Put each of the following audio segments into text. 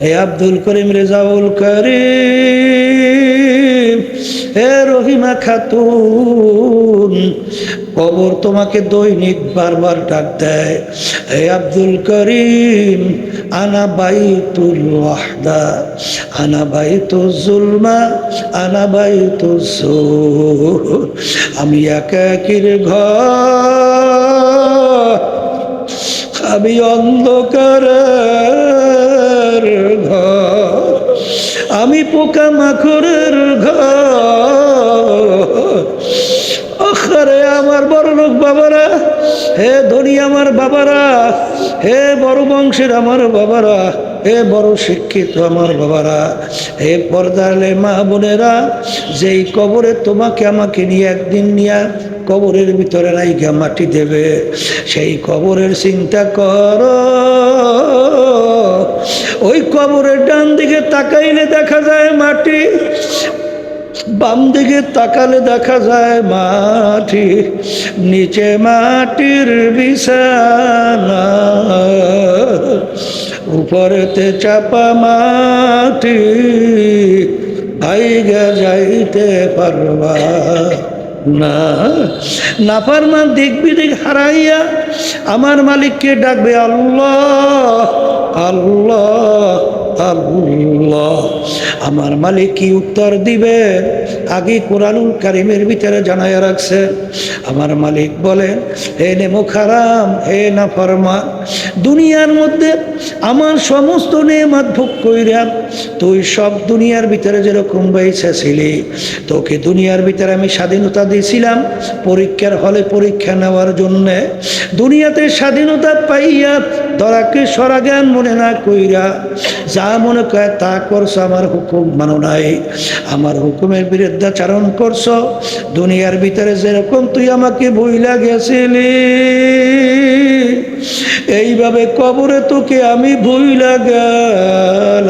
হে আব্দুল করিম রেজাউল করিম, হে রহিমা খাতুন, কবর তোমাকে দৈনিক বারবার ডাক দেয়। হে আব্দুল করিম, আনা বাইতুল ওয়াহদা, আনা বাইতুল জুলমা, আনা বাইতুল সুর, আমি একাকির ঘর, আমি অন্ধকারের ঘর, আমি পোকামাকড়ের ঘর। আরে আমার বড় লোক বাবারা, হে ধনী আমার বাবারা, হে বড় বংশের আমার বাবারা, হে বড় শিক্ষিত আমার বাবারা, হে পর্দালে মা বোনেরা, যেই কবরে তোমাকে আমাকে নিয়ে একদিন নিয়ে কবরের ভিতরে রাইখা মাটি দেবে, সেই কবরের চিন্তা করো। ওই কবরের ডান দিকে তাকাইলে দেখা যায় মাটি, বাম দিকে তাকালে দেখা যায় মাটি, নিচে মাটির বিছানা, উপরেতে চাপা মাটি, ভাইগা যাইতে পারবা না। নাফরমান দিক বিদিক হারাইয়া আমার মালিককে ডাকবে আল্লাহ আল্লাহ আল্লাহ। আমার মালিক কি উত্তর দিবে? আগে কোরআনুল কারীমের ভিতরে জানায়া রাখছে। আমার মালিক বলেন, হে নেমুখ হারাম, হে নাফরমান, দুনিয়ার মধ্যে আমার সমস্ত নেয়ামত ভোগ কইরা তুই সব দুনিয়ার ভিতরে যেরকম বাইসা ছিলি, তোকে দুনিয়ার ভিতরে আমি স্বাধীনতা দিয়েছিলাম পরীক্ষার হলে পরীক্ষা নেওয়ার জন্যে। দুনিয়াতে স্বাধীনতা পাইয়া ধরাকে সরা জ্ঞান মনে না কইরা যা মনে করে তা করছো, আমার হুকুম মানো নাই, আমার হুকুমের বিরুদ্ধাচারণ করছো। দুনিয়ার ভিতরে যেরকম তুই আমাকে ভুইলা গেছিলি, এইভাবে কবরে তোকে আমি ভুইলা গেলাম।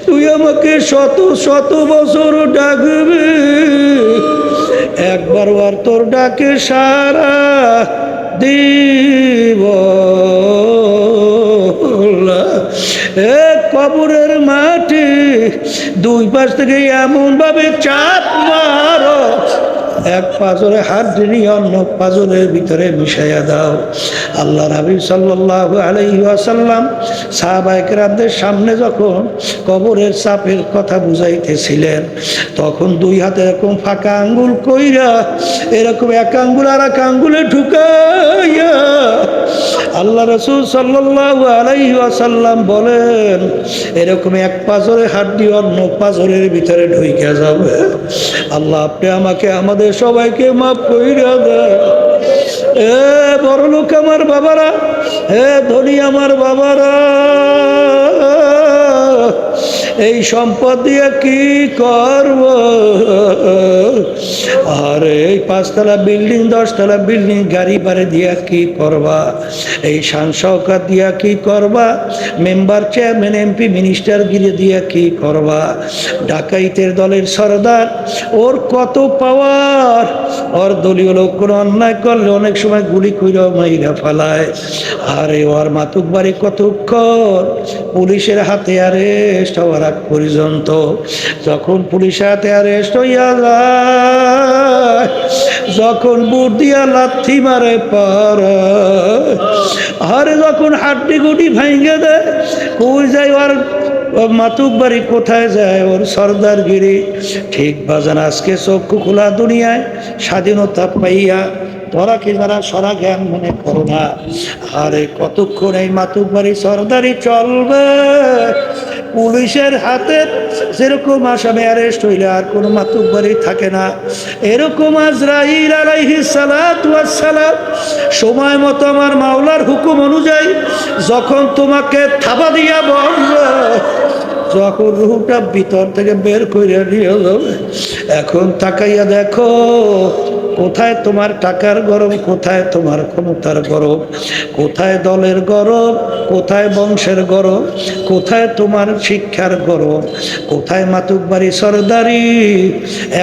তুই আমাকে শত শত বছর ডাকবি, একবার আর তোর ডাকে সারা দিব। কবরের মাটি দুই পাশ থেকে এমন ভাবে চাপ মারো, এক পাজরে হাত নিয়ে অন্য পাজরের ভিতরে মিশাইয়া দাও। আল্লাহ নবী সাল্লাল্লাহু আলাইহি ওয়াসাল্লাম সাহাবায়ে কেরামদের সামনে যখন কবরের চাপের কথা বুঝাইতেছিলেন, তখন দুই হাতে এরকম ফাঁকা আঙ্গুল কইরা এরকম এক আঙ্গুল আর এক আঙ্গুলে ঢুকাইয়া আল্লাহ রাসূল সাল্লাল্লাহু আলাইহি ওয়াসাল্লাম বলেন, এরকম এক পাজরে হাড্ডি অন্য পাজরের ভিতরে ঢুইকা যাবে। আল্লাহ আপনি আমাকে আমাদের সবাইকে মাফ কইরা দেন। এ বড় লোক আমার বাবারা, হে ধনী আমার বাবারা, এই সম্পদ দিয়ে কি করব? আরে এই 5 তলা বিল্ডিং 10 তলা বিল্ডিং গাড়ি বাড়ি দিয়া কি করবা? এই শান শওকত দিয়া কি করবা? মেম্বার চেয়ারম্যান এমপি মিনিস্টার গিরে দিয়া কি করবা? ডাকাইতের দলের সরদার, ওর কত পাওয়ার, ওর দলীয় লোক কোনো অন্যায় করলে অনেক সময় গুলি কইরা মাইরা ফেলায়। আরে ওর মাতুক বাড়ি কতক্ষণ পুলিশের হাতে অ্যারেস্ট হওয়ার আগ পর্যন্ত, যখন পুলিশের হাতে অ্যারেস্ট হইয়া যায়, যখন বুট দিয়া লাথি মারে পারে, আরে যখন হাড্ডি গুটি ভাঙ্গে দেয়, কই যায় ওর মাতুক বাড়ি, কোথায় যায় ওর সর্দারগিরি? ঠিক বাজান আজকে চক্ষু খোলা দুনিয়ায় স্বাধীনতা পাইয়া তোরা কি যারা সরা জ্ঞান মনে করো না, আরে কতক্ষণ এই মাতুক বাড়ি সর্দারি চলবে? পুলিশের হাতে যেরকম আসামে অ্যারেস্ট হইলে আর কোনো মাতুক বাড়ি থাকে না, এরকম আজরাইল আলাইহিস সালাতু ওয়াস সালাম সময় মতো আমার মাওলার হুকুম অনুযায়ী যখন তোমাকে থাবা দিয়া বলবে, যখন রুহটা ভিতর থেকে বের করে নিয়ে যাবে, এখন তাকাইয়া দেখো কোথায় তোমার টাকার গরম, কোথায় তোমার ক্ষমতার গরম, কোথায় দলের গরম, কোথায় বংশের গরম, কোথায় তোমার শিক্ষার গরম, কোথায় মাতুক বাড়ি সরদারি।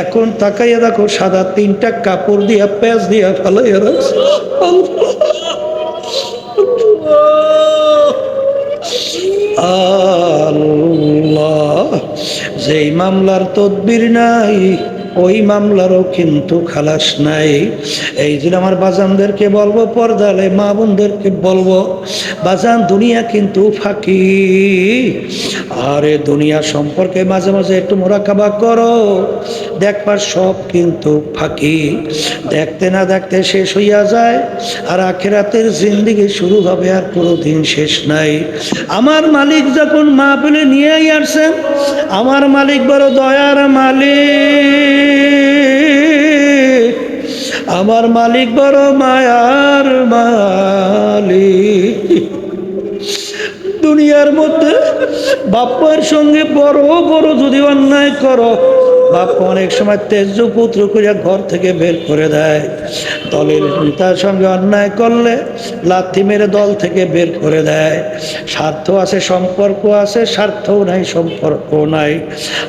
এখন তাকাইয়া দেখো সাদা 3টা কাপড় দিয়া পেঁচ দিয়া ফেলাইয়া রাখছে। আল্লাহ, যেই মামলার তদবির নাই ওই মামলারও কিন্তু খালাস নাই। এই জন্য আমার বাজানদেরকে বলবো, পর্দালে মা বোনদেরকে বলবো, বাজান দুনিয়া কিন্তু ফাঁকি। আরে দুনিয়া সম্পর্কে মাঝে মাঝে একটু মোরাকাবা করো, দেখবার সব কিন্তু ফাঁকি। দেখতে না দেখতে শেষ হইয়া যায়, আর আখিরাতের জিন্দেগি শুরু হবে আর কোনোদিন শেষ নাই। আমার মালিক যখন মাহফিলে নিয়েই আসছেন, আমার মালিক বড় দয়ার মালিক, আমার মালিক বড় মায়ার মালিক। দুনিয়ার মধ্যে বাপ্পার সঙ্গে বড় বড় যদি অন্যায় করো, বাপ্পা অনেক সময় তেজ পুত্র করে ঘর থেকে বের করে দেয়। দলের নেতার সঙ্গে অন্যায় করলে লাথি মেরে দল থেকে বের করে দেয়। স্বার্থ আছে, সম্পর্ক আছে, স্বার্থও নাই, সম্পর্কও নাই।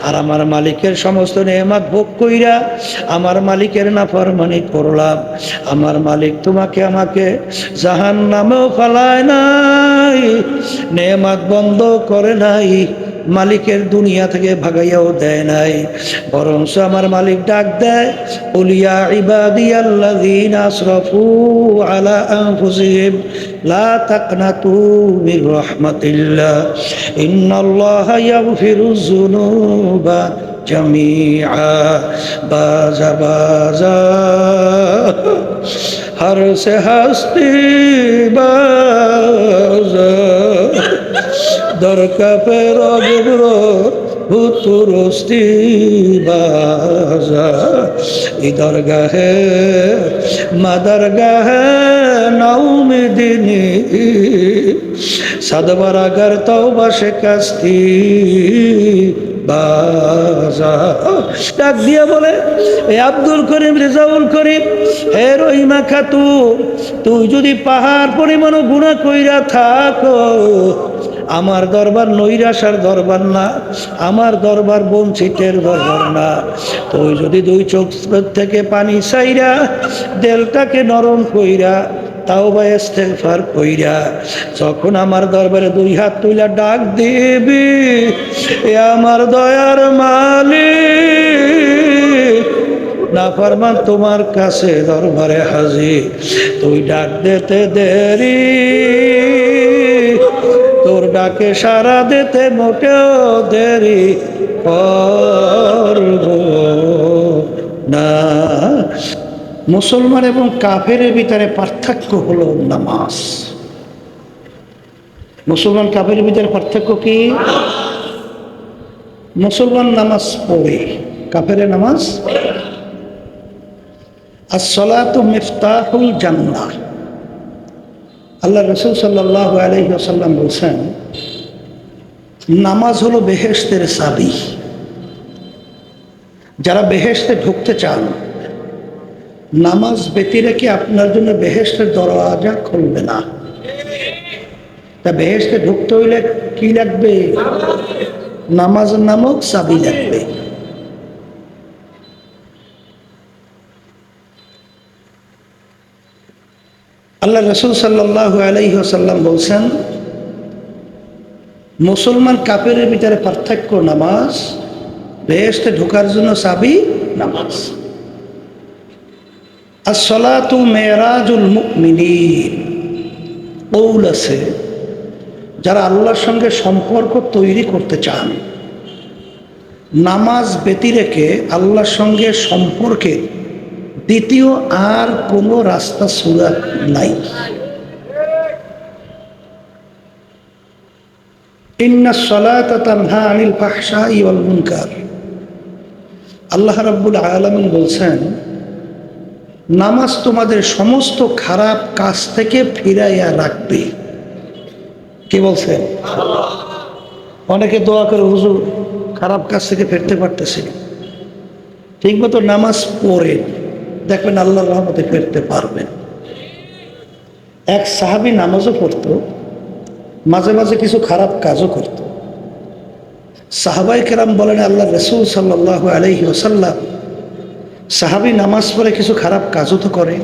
আর আমার মালিকের সমস্ত নেয়ামত ভোগ কইরা আমার মালিকের নাফরমানি করলাম, আমার মালিক তোমাকে আমাকে জাহান্নামেও ফালায় নাই, নেয়ামত বন্ধ করে নাই, মালিকের দুনিয়া থেকে ভাগাইয়াও দেয় নাই। বরঞ্চ আমার মালিক ডাক দেয়, উলিয়া ইবাদিয়াল্লাযীনা আসরাফু আলা আনফুসিহিম লা তাকনাতু মির রাহমাতিল্লাহ ইন্নাল্লাহা ইয়াগফিরুয যুনুবা জামিআ। বাজা বাজা हर से हस्ती बाजा दर का पेरो गुबरो भूतुरस्ती बाजा इधर गाहे मदर गाहे नौमी दिनी सदबरा कर तौबा शिकस्ती বাজা। ডাক দিয়া বলে, এ আব্দুল করিম, রেজাউল করিম, হে রহিমা খাতুন, তুই যদি পাহাড় পরিমাণও গুনাহ কইরা থাকো, আমার দরবার নৈরাশার দরবার না, আমার দরবার বঞ্চিতের দরবার না। তুই যদি দুই চোখ থেকে পানি চাইরা দেলটাকে নরম কইরা তাওবা ইস্তেগফার কইরা যখন আমার দরবারে দুই হাত তুইলা ডাক দিবি, এ আমার দয়ার মালিক, নাফরমান তোমার কাছে দরবারে হাজির, তুই ডাক দিতে দেরি, তোর ডাকে সাড়া দিতে মোটেও দেরি করব না। মুসলমান এবং কাফেরের ভিতরে পার্থক্য হলো নামাজ। মুসলমান কাফেরের ভিতরে পার্থক্য কি? মুসলমান নামাজ পড়ে, কাফেরের নামাজ। as-salatu মিফতাহুল জান্নাহ। আল্লাহ রাসূল সাল্লাল্লাহু আলাইহি ওয়াসাল্লাম বলেছেন, নামাজ হলো বেহেশতের চাবি। যারা বেহেশতে ঢুকতে চান, নামাজ ব্যতি রেখে আপনার জন্য বেহেশতের দরওয়াজা খুলবে না। তা বেহেশতে ঢুকতে হইলে কি লাগবে? নামাজ নামক চাবি লাগবে। আল্লাহ রাসূল সাল্লাল্লাহু আলাইহি ওয়াসাল্লাম বলছেন, মুসলমান কাফেরের ভিতরে পার্থক্য নামাজ, বেহেশতে ঢোকার জন্য চাবি নামাজ। as-salatu মেরাজুল মুমিনিন। কৌল আছে, যারা আল্লাহর সঙ্গে সম্পর্ক তৈরি করতে চান, নামাজ ব্যতি রেখে আল্লাহর সঙ্গে সম্পর্কে দ্বিতীয় আর কোনো রাস্তা সুরাত নাই। ইন্নাস সালাতা তানহা আনিল ফাহশাই ওয়াল মুনকার। আল্লাহ রাব্বুল আলামিন বলছেন, নামাজ তোমাদের সমস্ত খারাপ কাজ থেকে ফিরাইয়া রাখবে। কে বলছেন? অনেকে দোয়া করে, হুজুর খারাপ কাজ থেকে ফিরতে পারতেছি, ঠিক মতো নামাজ পড়ে দেখবেন আল্লাহর রহমতে ফিরতে পারবেন। এক সাহাবী নামাজও পড়তো, মাঝে মাঝে কিছু খারাপ কাজও করত। সাহাবায়ে কেরাম বলেন, আল্লাহ রাসূল সাল্লাল্লাহু আলাইহি ওয়াসাল্লাম, সাহাবী নামাজ পড়ে কিছু খারাপ কাজও তো করে।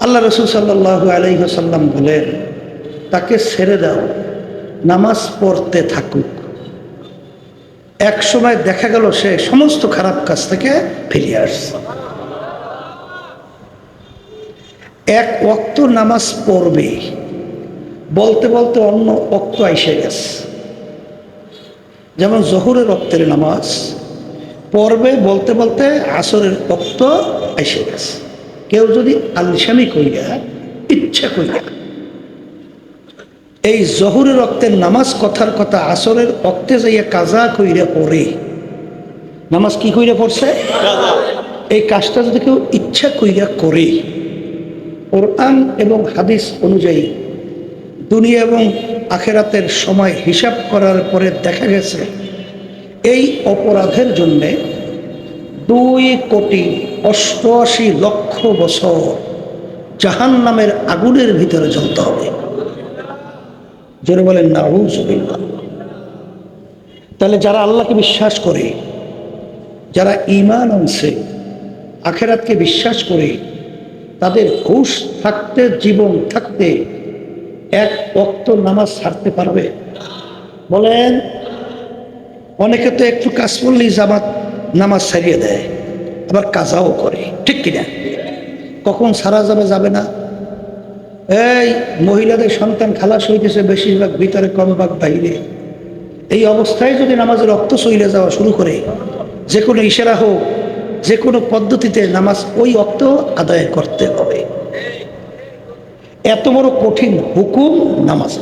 আল্লাহ রাসূল সাল্লাল্লাহু আলাইহি ওয়াসাল্লাম বলেন, তাকে ছেড়ে দাও, নামাজ পড়তে থাকুক। এক সময় দেখা গেল সে সমস্ত খারাপ কাজ থেকে ফিরে আসছে। এক ওয়াক্ত নামাজ পড়বে, বলতে বলতে অন্য ওয়াক্ত এসে গেছে। যেমন জোহরের ওয়াক্তের নামাজ পড়বে, বলতে বলতে আসরের ওয়াক্ত এসে গেছে। কেউ যদি আলসামি কইরা ইচ্ছা কইরা এই জোহরের ওয়াক্তের নামাজ কথার কথা আসরের ওয়াক্তে যাইয়া কাজা কইরা পড়ে, নামাজ কি কইরা পড়ছে? এই কাজটা যদি কেউ ইচ্ছা কইরা করে, কোরআন এবং হাদিস অনুযায়ী দুনিয়া এবং আখেরাতের সময় হিসাব করার পরে দেখা গেছে এই অপরাধের জন্যে 2,88,00,000 বছর জাহান্নামের আগুনের ভিতরে জ্বলতে হবে। জোরে বলেন নাউযুবিল্লাহ। তাহলে যারা আল্লাহকে বিশ্বাস করে, যারা ঈমান আনছে, আখেরাতকে বিশ্বাস করে, তাদের হুঁশ থাকতে, জীবন থাকতে এক ওয়াক্ত নামাজ ছাড়তে পারবে? বলেন। অনেকে তো একটু কাজ করলেই জামাত নামাজ ছাড়িয়ে দেয়, আবার কাজাও করে, ঠিক কিনা? কখন ছাড়া যাবে, যাবে না? এই মহিলাদের সন্তান খালাস হইতেছে বেশিরভাগ ভিতরে, কম ভাগ বাইরে। এই অবস্থায় যদি নামাজের রক্ত চলে যাওয়া শুরু করে, যে কোনো ইশারা হোক, যে কোনো পদ্ধতিতে নামাজ ওই রক্ত আদায় করতে হবে। এত বড় কঠিন হুকুম নামাজ।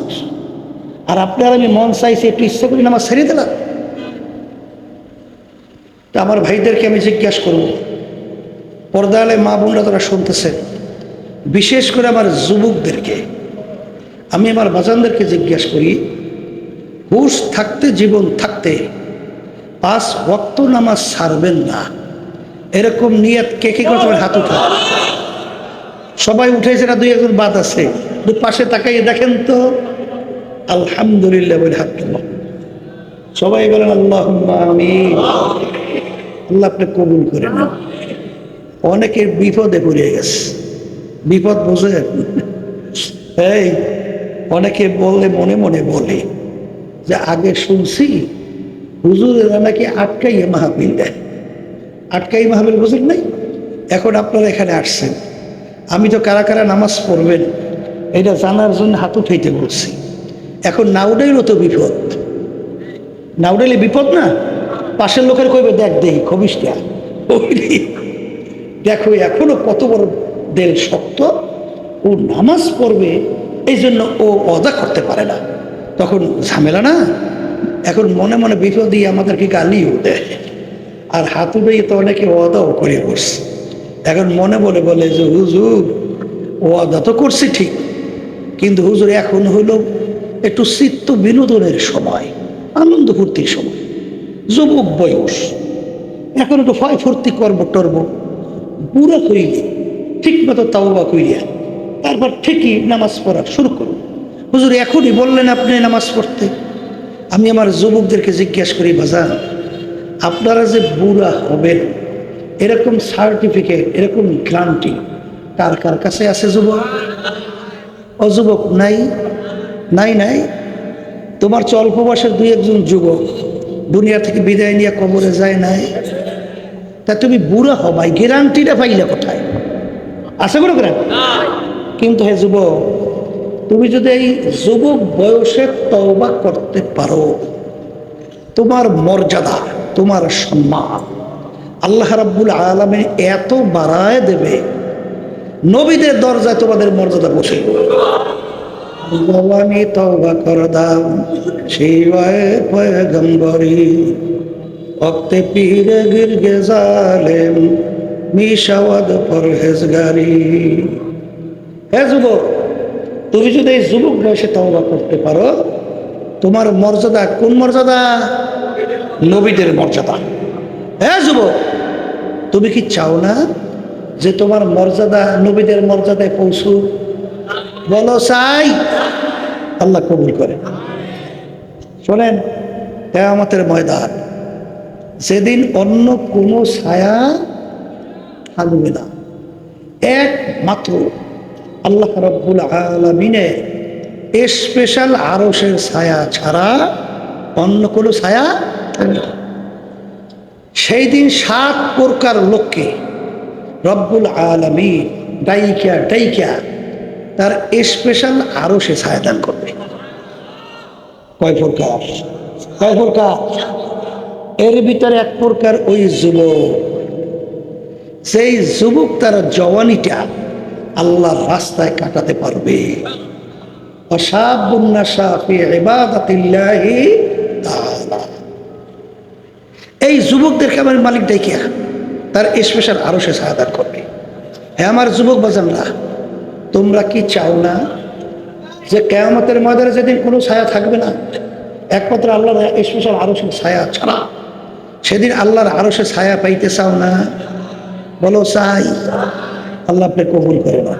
আর আপনার আমি মন চাইছে একটু ইচ্ছা করি নামাজ ছেড়ে দিলাম। তা আমার ভাইদেরকে আমি জিজ্ঞাসা করব, পর্দালে মা বোনরা তারা শুনতেছেন, বিশেষ করে আমার যুবকদেরকে, আমি আমার বাজানদেরকে জিজ্ঞাসা করি, হুঁশ থাকতে, জীবন থাকতে 5 ওয়াক্ত নামাজ ছাড়বেন না, এরকম নিয়ত কে কে করতে হাত উঠা। সবাই উঠেছে না? 2-1 বাদ আছে। পাশে তাকাইয়ে দেখেন তো। আলহামদুলিল্লাহ বলে হাত তুললাম। সবাই বলেন আল্লাহুম্মা আমিন। আল্লাহ আপনি কবুল করেন। অনেকের বিপদে পড়ে গেছে। বিপদ বোঝেন? এই অনেকে বললে মনে মনে বলে যে আগে শুনছি হুজুরেরা নাকি আটকাইয়ে মাহফিল দেয়। আটকাই মাহফিল বুঝেন নাই? এখন আপনারা এখানে আসছেন, আমি তো কারা কারা নামাজ পড়বেন এটা জানার জন্য হাত উঠাইতে বলছি। এখন না উঠাইলেও তো বিপদ, না উঠাইলে বিপদ না। পাশের লোকের কইবে দেখ দেখি খবিসটা, দেখো এখনো কত বড় দেল শক্ত, ও নামাজ পড়বে এই জন্য ও অদা করতে পারে না। তখন ঝামেলা না। এখন মনে মনে বিপদ দিয়ে আমাদেরকে গালিও দেয়, আর হাত উঠেই তো অনেকে ওয়াদাও করে বসছে। এখন মনে মনে বলে যে হুজুর ওয়াদা তো করছি ঠিক, কিন্তু হুজুর এখন হলো একটু চিত্ত বিনোদনের সময়, আনন্দ ফুর্তির সময়, যুবক বয়স, এখন একটু ভয় ফুর্তি করবো টরবো। বুড়া করিলে ঠিক মতো তাওবা করিয়া তারপর ঠিকই নামাজ পড়া শুরু করুন। হুজুর এখনই বললেন আপনি নামাজ পড়তে। আমি আমার যুবকদেরকে জিজ্ঞাসা করি, বাজান আপনারা যে বুড়া হবেন এরকম সার্টিফিকেট, এরকম গ্যারান্টি কার কার কাছে আছে? যুবক ও যুবক নাই? নাই নাই। তোমার চেয়ে অল্প বয়সের 2-1 যুবক দুনিয়া থেকে বিদায় নিয়ে কবরে যায় নাই? তা তুমি বুড়া হবাই গ্যারান্টিটা পাইলে কোথায়? আছে কোনো গ্যারান্টি? কিন্তু হে যুবক, তুমি যদি এই যুবক বয়সে তওবা করতে পারো, তোমার মর্যাদা, তোমার সম্মান আল্লাহ রাব্বুল আলামিন এত বাড়ায় দেবে, নবীদের দরজায় তোমাদের মর্যাদা বসে। আমি তওবা করদাম শিওয়ায়ে পয়গম্বরি ওক্তে পীরে গিরগে জালেম মিশাওয়াদ পরহেজগারি। হে যুবক, তুমি যদি এই যুবক বয়সে তওবা করতে পারো, তোমার মর্যাদা কোন মর্যাদা? নবীদের মর্যাদা। হে যুবক, তুমি কি চাও না যে তোমার মর্যাদা নবীদের মর্যাদায় পৌঁছু? বলো চাই। আল্লাহ কবুল করে। শোনেন, কিয়ামতের ময়দান যেদিন অন্য কোনো ছায়া থাকবে না, একমাত্র আল্লাহ রাব্বুল আলামিনের স্পেশাল আরশের ছায়া ছাড়া অন্য কোনো ছায়া থাকবে না। সেই দিন 7 প্রকার লোককে রব্বুল আলামিন ডাইকা ডাইকা তার স্পেশাল আরশে ছায়া দান করবে। কয় প্রকার? কয় প্রকার? এর ভিতরে এক প্রকার ওই যুবক, সেই যুবক তার জওয়ানিটা আল্লাহর রাস্তায় কাটাতে পারবে। ওয়াশাবুন নাশা ফি ইবাদাতিল্লাহি তাআলা। এই যুবকদেরকে আমার মালিক ডাইকা তার স্পেশাল আরশে ছায়া দান করবে। হ্যাঁ আমার যুবক বাজানরা, তোমরা কি চাও না যে কিয়ামতের ময়দানে যেদিন কোনো ছায়া থাকবে না, একমাত্র আল্লাহর স্পেশাল আরশের ছায়া ছাড়া, সেদিন আল্লাহর আরশের ছায়া পাইতে চাও না? বলো চাই। আল্লাহ আপনি কবুল করে না।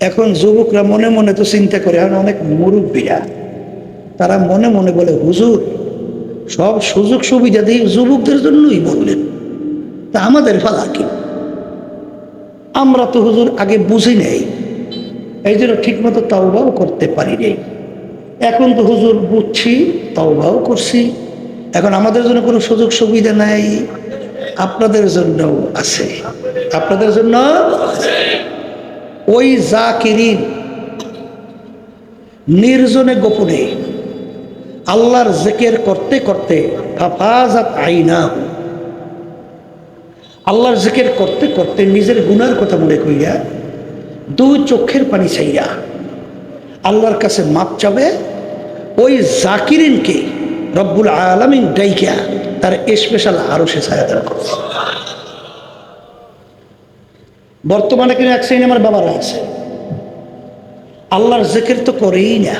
এখন যুবকরা মনে মনে তো চিন্তা করে, এখন অনেক মুরব্বীরা তারা মনে মনে বলে, হুজুর সব সুযোগ সুবিধা দিয়ে যুবকদের জন্যই বললেন, তা আমাদের ফালা কি? আমরা তো হুজুর আগে বুঝি নেই, এই জন্য ঠিক মতো তাওবাও করতে পারি নাই। এখন তো হুজুর বুঝছি, তাওবাও করছি, এখন আমাদের জন্য কোনো সুযোগ সুবিধা নাই। আপনাদের জন্য আছে, আপনাদের জন্য ওই জাকিরিন নির্জনে গোপনে আল্লাহর জিকির করতে করতে ফাফাজাত আইনাহু, আল্লাহর জিকির করতে করতে নিজের গুনার কথা মনে কইরা 2 চোখের পানি চাইয়া আল্লাহর কাছে মাপ চাবে। ওই জাকিরিনকে রব্বুল আলামিন ডাইকা তার স্পেশাল আরশে ছায়া দান করছে। বর্তমানে কিন্তু এক শ্রেণী আমার বাবারা আছে, আল্লাহর জিকির তো করেই না,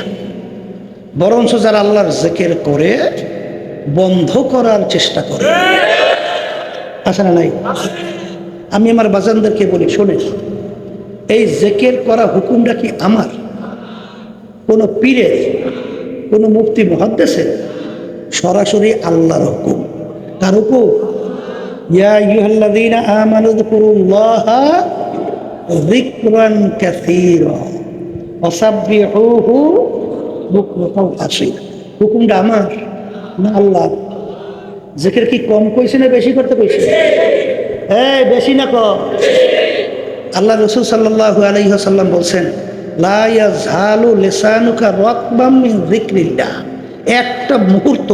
বরঞ্চ যারা আল্লাহর জিকির করে বন্ধ করার চেষ্টা করে। আছে না নাই? আমি আমার বাজানদেরকে বলি, শোনে, এই জিকির করা হুকুমটা কি আমার, কোন পীরের, কোন মুফতি মুহাদ্দিসের? সরাসরি আল্লাহর হুকুম। তার হুকুম, ইয়া আইয়ুহাল্লাযীনা আমানু যকুরুল্লাহা যিকরান কাসীরা ওয়াসাব্বিহুহু বুকরাতাও আসীলা। হুকুমটা আমার না আল্লাহ? জিকির কি কম কইছে না বেশি করতে কইছে? এই বেশি না কম? আল্লাহ রাসূল সাল্লাল্লাহু আলাইহি ওয়াসাল্লাম বলছেন, লা ইয়াযহালু লিসানুকা রাতবাম মিন যিকরিল্লাহ। একটা মুহূর্ত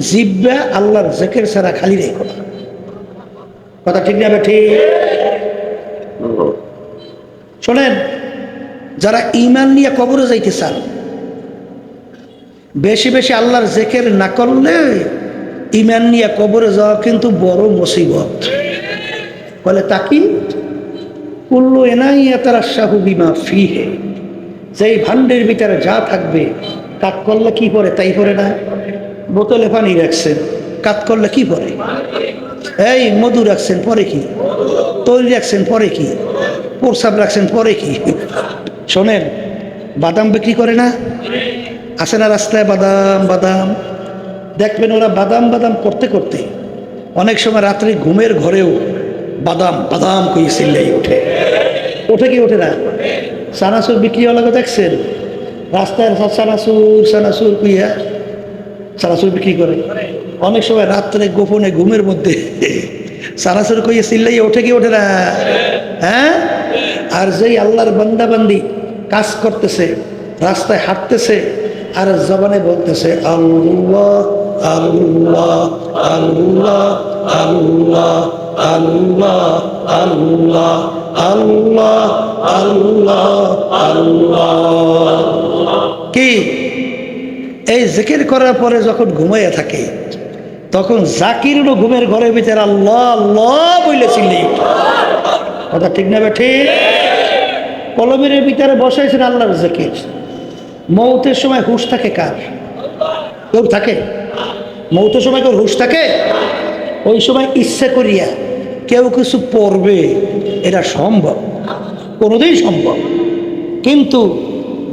জিহ্বা আল্লাহর জিকির ছাড়া খালি রেখো না। কথা ঠিক না ঠিক? শোনেন, যারা ঈমান নিয়ে কবরে যাইতে চান, বেশি বেশি আল্লাহর জিকির না করলে ঈমান নিয়ে কবরে যাওয়া কিন্তু বড় মুসিবত। বলে তাকি কুল্লু এনাইয়াতারাশাহু বিমা ফিহে, যেই ভান্ডের ভিতরে যা থাকবে কাত করলে কি পরে তাই পরে না। বোতলে পানি রাখছেন, কাত করলে কি পরে? এই মধু রাখছেন, পরে কি? তৈরি রাখছেন, পরে কি? প্রসাব রাখছেন, পরে কি? শোনেন, বাদাম বিক্রি করে না? আসে না রাস্তায় বাদাম বাদাম? দেখবেন ওরা বাদাম বাদাম করতে করতে অনেক সময় রাত্রে ঘুমের ঘরেও বাদাম বাদাম কই চিল্লাই ওঠে। ওঠে কি ওঠে না? চানাচুর বিক্রিওয়ালাকে দেখছেন রাস্তায় চানাচুর চানাচুর কুইয়া চানাচুর বিক্রি করে। অনেক সময় রাত্রে গোপনে ঘুমের মধ্যে চানাচুর কইয়া চিল্লাই ওঠে কি ওঠে না? হ্যাঁ? আর যেই আল্লাহর বান্দা বান্দি কাজ করতেছে, রাস্তায় হাঁটতেছে আর জবানে বলতেছে আল্লাহ আল্লাহ আল্লাহ আল্লাহ আল্লাহ আল্লাহ আল্লাহ আল্লাহ আল্লাহ, কি এই জিকির করার পরে যখন ঘুমাইয়া থাকে তখন জাকিরও ঘুমের ঘরের ভিতরে আল্লাহ আল্লাহ বলে চিল্লাই। কথা ঠিক না ঠিক? কলমের ভিতরে বসাইছেন আল্লাহর জিকির। মৌতের সময় হুঁশ থাকে কার? কেউ থাকে? মৌতের সময় কেউ হুঁশ থাকে? ওই সময় ইচ্ছা করিয়া কেউ কিছু পড়বে, এটা সম্ভব, কোনোদিন সম্ভব। কিন্তু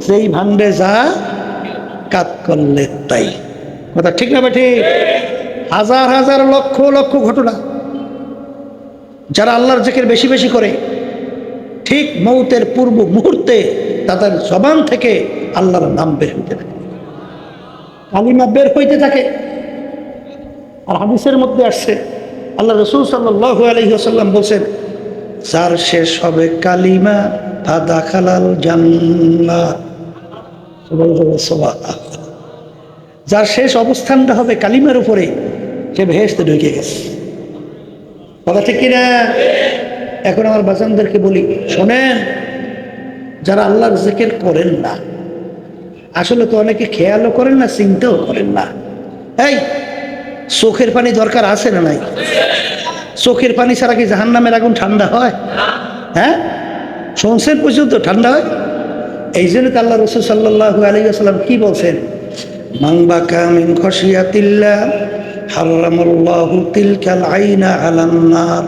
যেই ভান্ডে যা কাত করলে তাই। কথা ঠিক না ঠিক? হাজার হাজার লক্ষ লক্ষ ঘটনা। যারা আল্লাহর জিকির বেশি বেশি করে ঠিক মৌতের পূর্ব মুহূর্তে তাদের জবান থেকে আল্লাহর নাম বের হইতে থাকে, কালিমা বের হইতে থাকে। আর হাদিসের মধ্যে আসছে আল্লাহ রাসূল সাল্লাল্লাহু আলাইহি ওয়াসাল্লাম বলেন, যার শেষ হবে কালিমা ফাদাখালাল জান্নাহ। সুবহানাল্লাহ। যার শেষ অবস্থানটা হবে কালিমার উপরে, সে বেহেশতে ঢুকে গেছে। কথা ঠিক কিনা? এখন আমার বাজানদেরকে বলি, শোনেন, যারা আল্লাহর জিকির করেন না, আসলে তো অনেকে খেয়ালও করেন না, চিন্তাও করেন না। এই চোখের পানি দরকার আছে না নাই? চোখের পানি ছাড়া কি জাহান্নামের আগুন ঠান্ডা হয়? হ্যাঁ, শুনছেন পর্যন্ত ঠান্ডা হয়? এই জন্য তো আল্লাহ রাসূল সাল্লাল্লাহু আলাইহি ওয়াসাল্লাম কি বলছেন, মান বাকা মিন খাশিয়াতিল্লাহ হারামাল্লাহু তিলকাল আইনা আলান নার।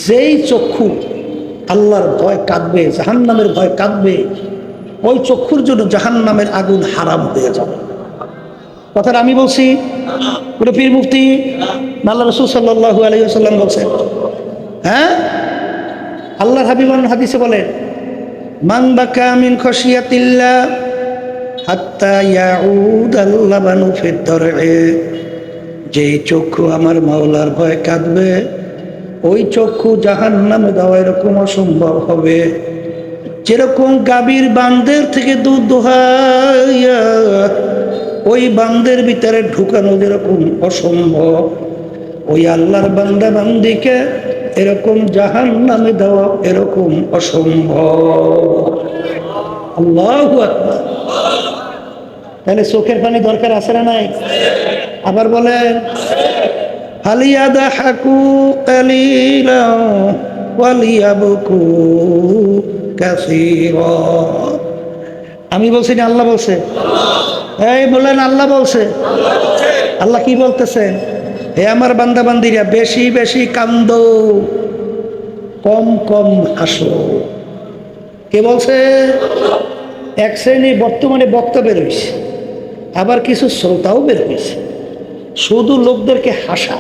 যেই চক্ষু আল্লাহর ভয় কাঁদবে, জাহান্নামের ভয় কাঁদবে, ওই চক্ষুর জন্য জাহান্নামের আগুন হারাম হয়ে যাবে। কথাটা আমি বলছি, পুরো পীর মুফতি আল্লাহ রাসূল সাল্লাল্লাহু আলাইহি ওয়াসাল্লাম বলছেন। হ্যাঁ, আল্লাহর হাবিব হাদিসে বলেন, মান বাকা মিন খাশিয়াতিল্লাহ হাত্তা ইয়াউদাল লাবানু ফিদ দার'i। যেই চক্ষু আমার মাওলার ভয় কাঁদবে, ওই চক্ষু জাহান্নামে দেওয়া এরকম অসম্ভব হবে। যেরকম গাভীর বান্দের থেকে দুধ দোহাইয়া ওই বান্দের ভিতরে ঢুকানো যেরকম অসম্ভব, ওই আল্লাহর বান্দা বান্দিকে এরকম জাহান্নামে দেওয়া এরকম অসম্ভব। আল্লাহু আকবার। তাহলে চোখের পানি দরকার আছে না নাই? আবার বলেন, ফালিয়াদহাকু কালিলান ওয়ালিয়াবকু কাসীরা। আমি বলছি না আল্লাহ বলছে? এই বলেন, আল্লাহ বলছে। আল্লাহ কি বলতেছে? হে আমার বান্দা বান্দিরা, বেশি বেশি কান্দো, কম কম হাসো। কে বলছে? এক শ্রেণী বর্তমানে বক্তা বের হয়েছে, আবার কিছু শ্রোতাও বের হয়েছে, শুধু লোকদেরকে হাসা,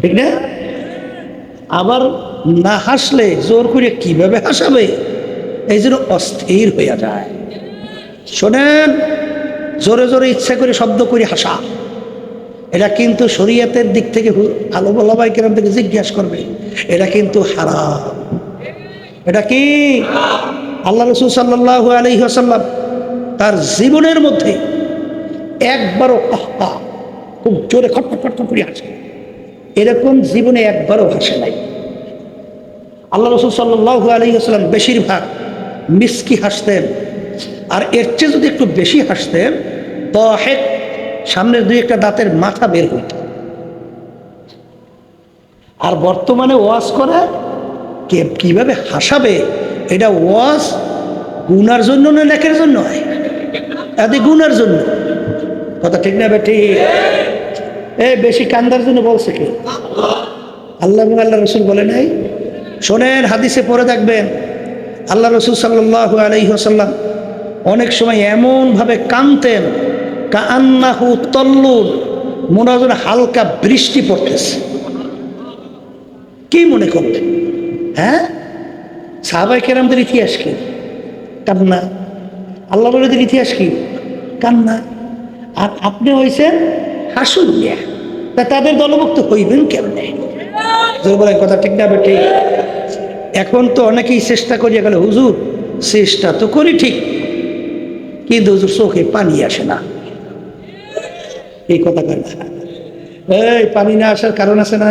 ঠিক না? আবার না হাসলে জোর করে কিভাবে হাসাবে, এই জন্য অস্থির হইয়া যায়। শোনেন, জোরে জোরে ইচ্ছা করে শব্দ করে হাসা, এটা কিন্তু শরীয়তের দিক থেকে আলো বলাবাই কেরাম থেকে জিজ্ঞাসা করবে, এটা কিন্তু হারাম। এটা কি? আল্লাহ রাসূল সাল্লাল্লাহু আলাইহি ওয়াসাল্লাম তার জীবনের মধ্যে একবারও খুব জোরে খটখট খটখট করে হাসে, এরকম জীবনে একবারও হাসে নাই। আল্লাহ রাসূল সাল্লাল্লাহু আলাইহি ওয়াসাল্লাম বেশিরভাগ মিসকি হাসতেন, আর এর চেয়ে যদি একটু বেশি হাসতেন, দাহিক, সামনের দুই একটা দাঁতের মাথা বের হইত। আর বর্তমানে ওয়াজ করে কে কিভাবে হাসাবে, এটা ওয়াজ গুনার জন্য না নেকের জন্য হয়? এতে গুনার জন্য। কথা ঠিক না বেটি? এই বেশি কান্দার জন্য বলছে কে? আল্লাহ এবং আল্লাহ রসুল বলে নাই? শোনেন, হাদিসে পড়ে দেখবেন, আল্লাহ রসুল সাল্লাল্লাহু আলাইহি ওয়াসাল্লাম অনেক সময় এমনভাবে কাঁদতেন, কাআন্নাহু তল্লুন, মনে হয় হালকা বৃষ্টি পড়তেছে। কি মনে করতেন? হ্যাঁ, সাহাবায়ে কেরামদের ইতিহাস কি? কান্না। আল্লাহ বলেদের ইতিহাস কি? কান্না। আর আপনি হয়েছেন হাসুন নিয়ে, তা তাদের দলভুক্ত হইবেন কেমনে? বলেন, কথা ঠিক না বেটি? এখন তো অনেকেই চেষ্টা করিয়া গেল, হুজুর চেষ্টা তো করি ঠিক, কিন্তু হুজুর চোখে পানি আসে না। এই কথা কেন? এই পানি না আসার কারণ আছে না?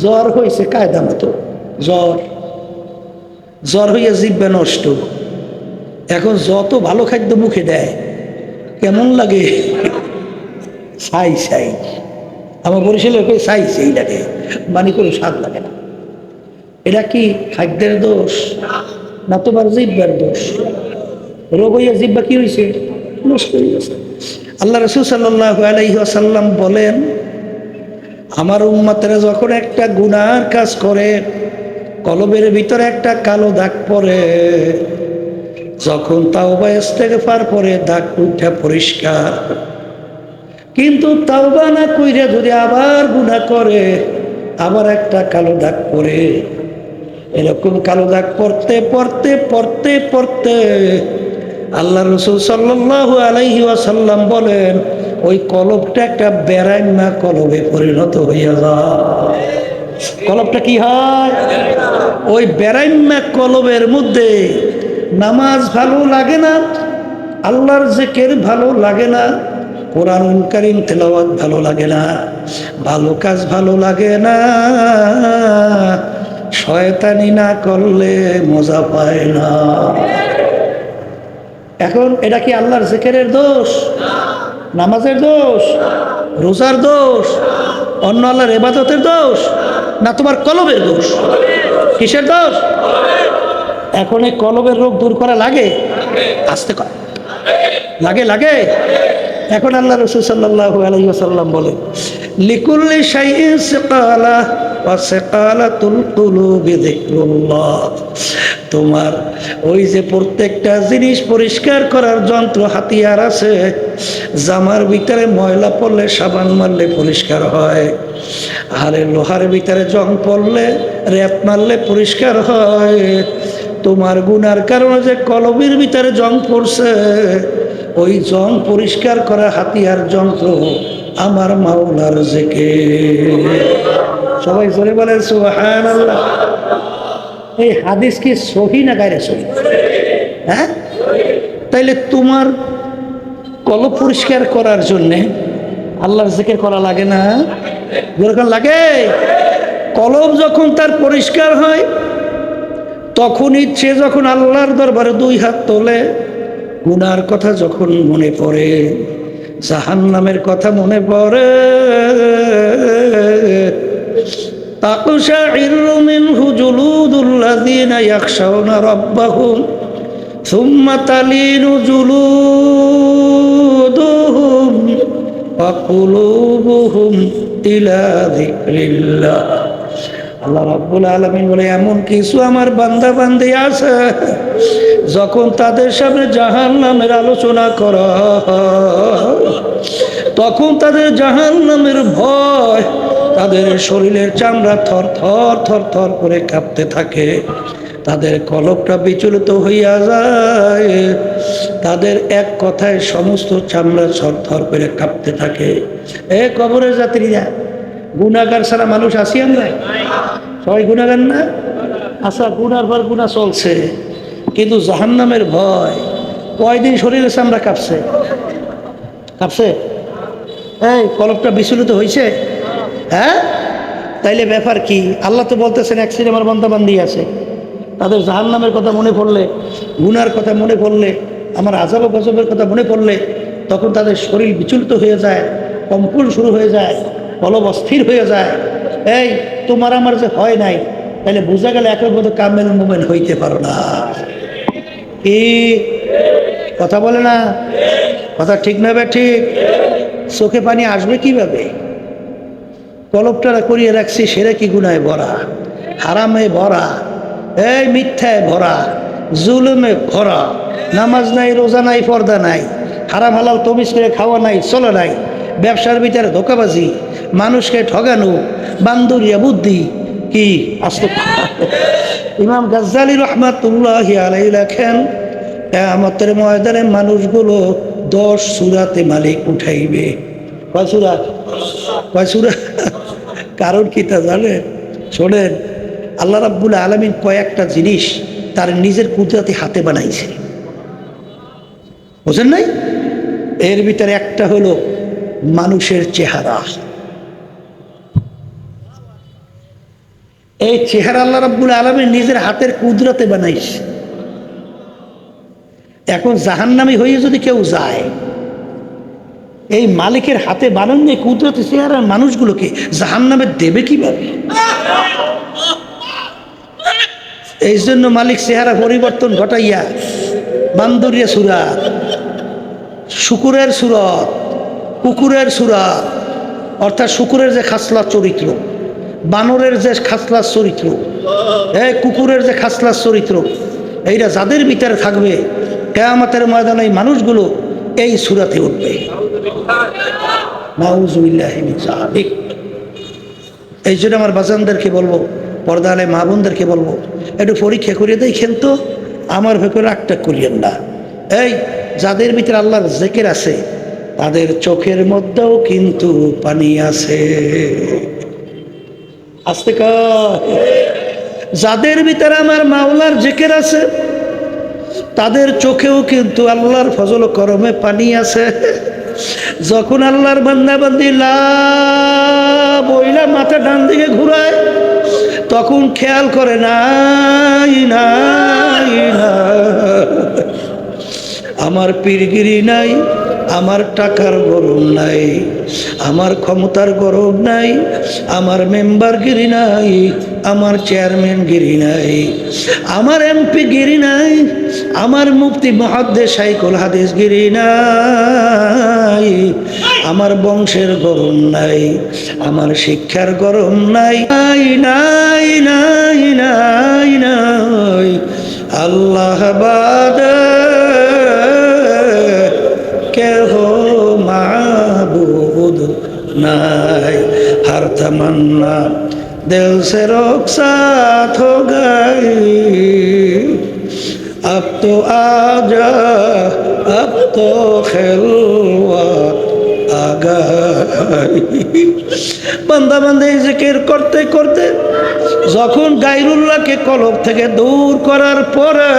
জ্বর হয়েছে কায়দা মতো, জ্বর হইয়া জিহ্বা নষ্ট। এখন যত ভালো খাদ্য মুখে দেয় কেমন লাগে? ছাই ছাই। আমার বরিশালে ছাই ছাই লাগে, মানে কোনো স্বাদ লাগে না। এটা কি খাদ্যের দোষ না তোমার জিহ্বার দোষ? রোগ হইয়া জিহ্বা কি হয়েছে? নষ্ট হয়ে গেছে। আল্লাহ রাসূল সাল্লাল্লাহু আলাইহি ওয়াসাল্লাম বলেন, আমার উম্মতেরা যখন একটা গুনার কাজ করে, কলবের ভিতরে একটা কালো দাগ পড়ে, যখন তাওবা ইস্তেগফার পরে দাগ উঠা পরিষ্কার। কিন্তু তাওবা না কইরা যদি আবার গুনাহ করে, আবার একটা কালো দাগ পড়ে, এরকম কালো দাগ পড়তে পড়তে পড়তে পড়তে আল্লাহ রাসূল সাল্লাল্লাহু আলাইহি ওয়াসাল্লাম বলেন ওই কলবটা একটা বেরাইমা কলবে পরিণত হইয়া যায়। কলবটা কি হয়? ওই বেরাইমা কলবের মধ্যে নামাজ ভালো লাগে না, আল্লাহর জিকির ভালো লাগে না, কোরআনুল কারীম তেলাওয়াত ভালো লাগে না, ভালো কাজ ভালো লাগে না, শয়তানি না করলে মজা পায় না। এখন এটা কি আল্লাহর জিকিরের দোষ, নামাজের দোষ, রোজার দোষ, অন্য আল্লাহর ইবাদতের দোষ, না তোমার কলবের দোষ? কিসের দোষ? এখন এই কলবের রোগ দূর করা লাগে? আস্তে কর, লাগে লাগে। এখন আল্লাহ রাসূল সাল্লাল্লাহু আলাইহি ওয়াসাল্লাম বলেন লিকুল্লি শাইইন সিকালা ওয়া সিকালাতুল কুলুবি যিকরুল্লাহ। তোমার ওই যে প্রত্যেকটা জিনিস পরিষ্কার করার যন্ত্র হাতিয়ার আছে, জামার ভিতরে ময়লা পড়লে সাবান মারলে পরিষ্কার হয়, আরে লোহার ভিতরে জং পড়লে রেপ মারলে পরিষ্কার হয়। তোমার গুনার কারণে যে কলবের ভিতরে জং পড়ছে, ওই জং পরিষ্কার করা হাতিয়ার যন্ত্র আমার মাওলার জিকির। সবাই জোরে বলেন সুবহানাল্লাহ। এই হাদিস কি সহি না গায়রে সহি? হ্যাঁ, তাইলে তোমার কলব পরিষ্কার করার জন্যে আল্লাহর জিকির করা লাগে না? যেরকম লাগে। কলব যখন তার পরিষ্কার হয় তখন ইচ্ছে যখন আল্লাহর দরবারে দুই হাত তোলে, গুনার কথা যখন মনে পড়ে, জাহান্নামের কথা মনে পড়ে, তাকশাইরু মিনহু জুলুদুল্লাযীনা ইয়াখশাউনা রাব্বাহুম সুম্মা তালিনু জুলুদুহুম ওয়া কুলুবুহুম ইলা যিকরিল্লাহ। আল্লাহ রাব্বুল আলামিন বলে এমন কিছু আমার বান্দা বান্দি আছে যখন তাদের সামনে জাহান্নামের আলোচনা করা তখন তাদের জাহান্নামের ভয়, তাদের শরীরের চামড়া থর থর থর থর করে কাঁপতে থাকে, তাদের কলবটা বিচলিত হইয়া যায়, তাদের এক কথায় সমস্ত চামড়া থর করে কাঁপতে থাকে। এ কবরের যাত্রীরা, গুনাহগার ছাড়া মানুষ আছি আমরা? সবাই গুনাহগার না? আচ্ছা, গুনার পর গুনাহ চলছে, কিন্তু জাহান্নামের ভয় কয়দিন শরীরে চামড়া কাঁপছে? কাঁপছে? এই কলবটা বিচলিত হয়েছে? হ্যাঁ, তাইলে ব্যাপার কি? আল্লাহ তো বলতেছেন এক শ্রেণী আমার বান্দা বান্দি আছে, তাদের জাহান্নামের কথা মনে পড়লে, গুনার কথা মনে পড়লে, আমার আযাব গজবের কথা মনে পড়লে তখন তাদের শরীর বিচলিত হয়ে যায়, কম্পন শুরু হয়ে যায়, কলব অস্থির হয়ে যায়। এই তোমার আমার যে হয় নাই, তাহলে বোঝা গেল একের মতো কামেল মুমেন্ট হইতে পারো না। কি কথা বলে না? কথা ঠিক না? ঠিক। চোখে পানি আসবে কিভাবে? কলবটারা করিয়ে রাখছি সেরে কি গুনায় ভরা, হারামে ভরা, এই মিথ্যায় ভরা, জুলুমে ভরা, নামাজ নাই, রোজা নাই, পর্দা নাই, হারাম হালাল তমিজ করে খাওয়া নাই, চলে নাই, ব্যবসার ভিতরে ধোকাবাজি, মানুষকে ঠগানো, বান্দুরিয়া বুদ্ধি। কি আসতে ইমাম গাজ্জালী রহমাতুল্লাহি আলাইহি লেখেন, কিয়ামতের ময়দানে মানুষগুলো 10 সূরাতে মালিক উঠাইবে। কয় সূরা? কয় সূরা? কারণ কি তা জানেন? শোনেন, আল্লাহ রাব্বুল আলামিন কয়েকটা জিনিস তার নিজের কুদরতি হাতে বানাইছে, বুঝেন নাই? এর ভিতরে একটা হলো মানুষের চেহারা। এই চেহারা আল্লাহ রাব্বুল আলামিন নিজের হাতের কুদরতে বানাইছে। এখন জাহান্নামী হয়ে যদি কেউ যায়, এই মালিকের হাতে বানানো কুদরতি চেহারার মানুষগুলোকে জাহান্নামে দেবে কিভাবে? এই জন্য মালিক চেহারা পরিবর্তন ঘটাইয়া বান্দরিয়া সুরাত, শুকুরের সুরত, কুকুরের সুরাত, অর্থাৎ শুকুরের যে খাসলা চরিত্র, বানরের যে খাসলা চরিত্র, এই কুকুরের যে খাসলা চরিত্র, এইটা যাদের ভিতরে থাকবে কিয়ামতের ময়দানে এই মানুষগুলো এই সূরাতে উঠবে। নাউযুবিল্লাহি মিন যালিক। এই জন্য আমার বাজানদেরকে বলবো, পর্দালে মা বোনদেরকে বলবো, একটু পরীক্ষা করিয়ে দেখেন তো, আমার ভেতরে রাগটা করিয়েন না। এই যাদের ভিতরে আল্লাহর জিকির আছে তাদের চোখের মধ্যেও কিন্তু পানি আছে। আস্তে কর। যাদের ভিতরে আমার মাওলার জিকির আছে তাদের চোখেও কিন্তু আল্লাহর ফজল ও করমে পানি আছে। যখন আল্লাহর বান্দা বান্দি লা বইলা মাথা ডান দিকে ঘুরায় তখন খেয়াল করে নাই নাই না, আমার পীরগিরি নাই, আমার টাকার গরম নাই, আমার ক্ষমতার গরম নাই, আমার মেম্বারগিরি নাই, আমার চেয়ারম্যানগিরি নাই, আমার এমপি গিরি নাই, আমার মুফতি মুহাদ্দিস শাইখুল হাদিস গিরি নাই, আমার বংশের গরম নাই, আমার শিক্ষার গরম নাই, নাই নাই নাই নাই নাই, আল্লাহ বাদে কেহ মাবুদ নাই। हर तमन्ना दिल से रुखसात हो गई, अब तो आजा अब तो खिलवत आ गई। বান্দা বান্দা জিকির করতে করতে যখন গায়রুল্লাহকে কলব থেকে দূর করার পরে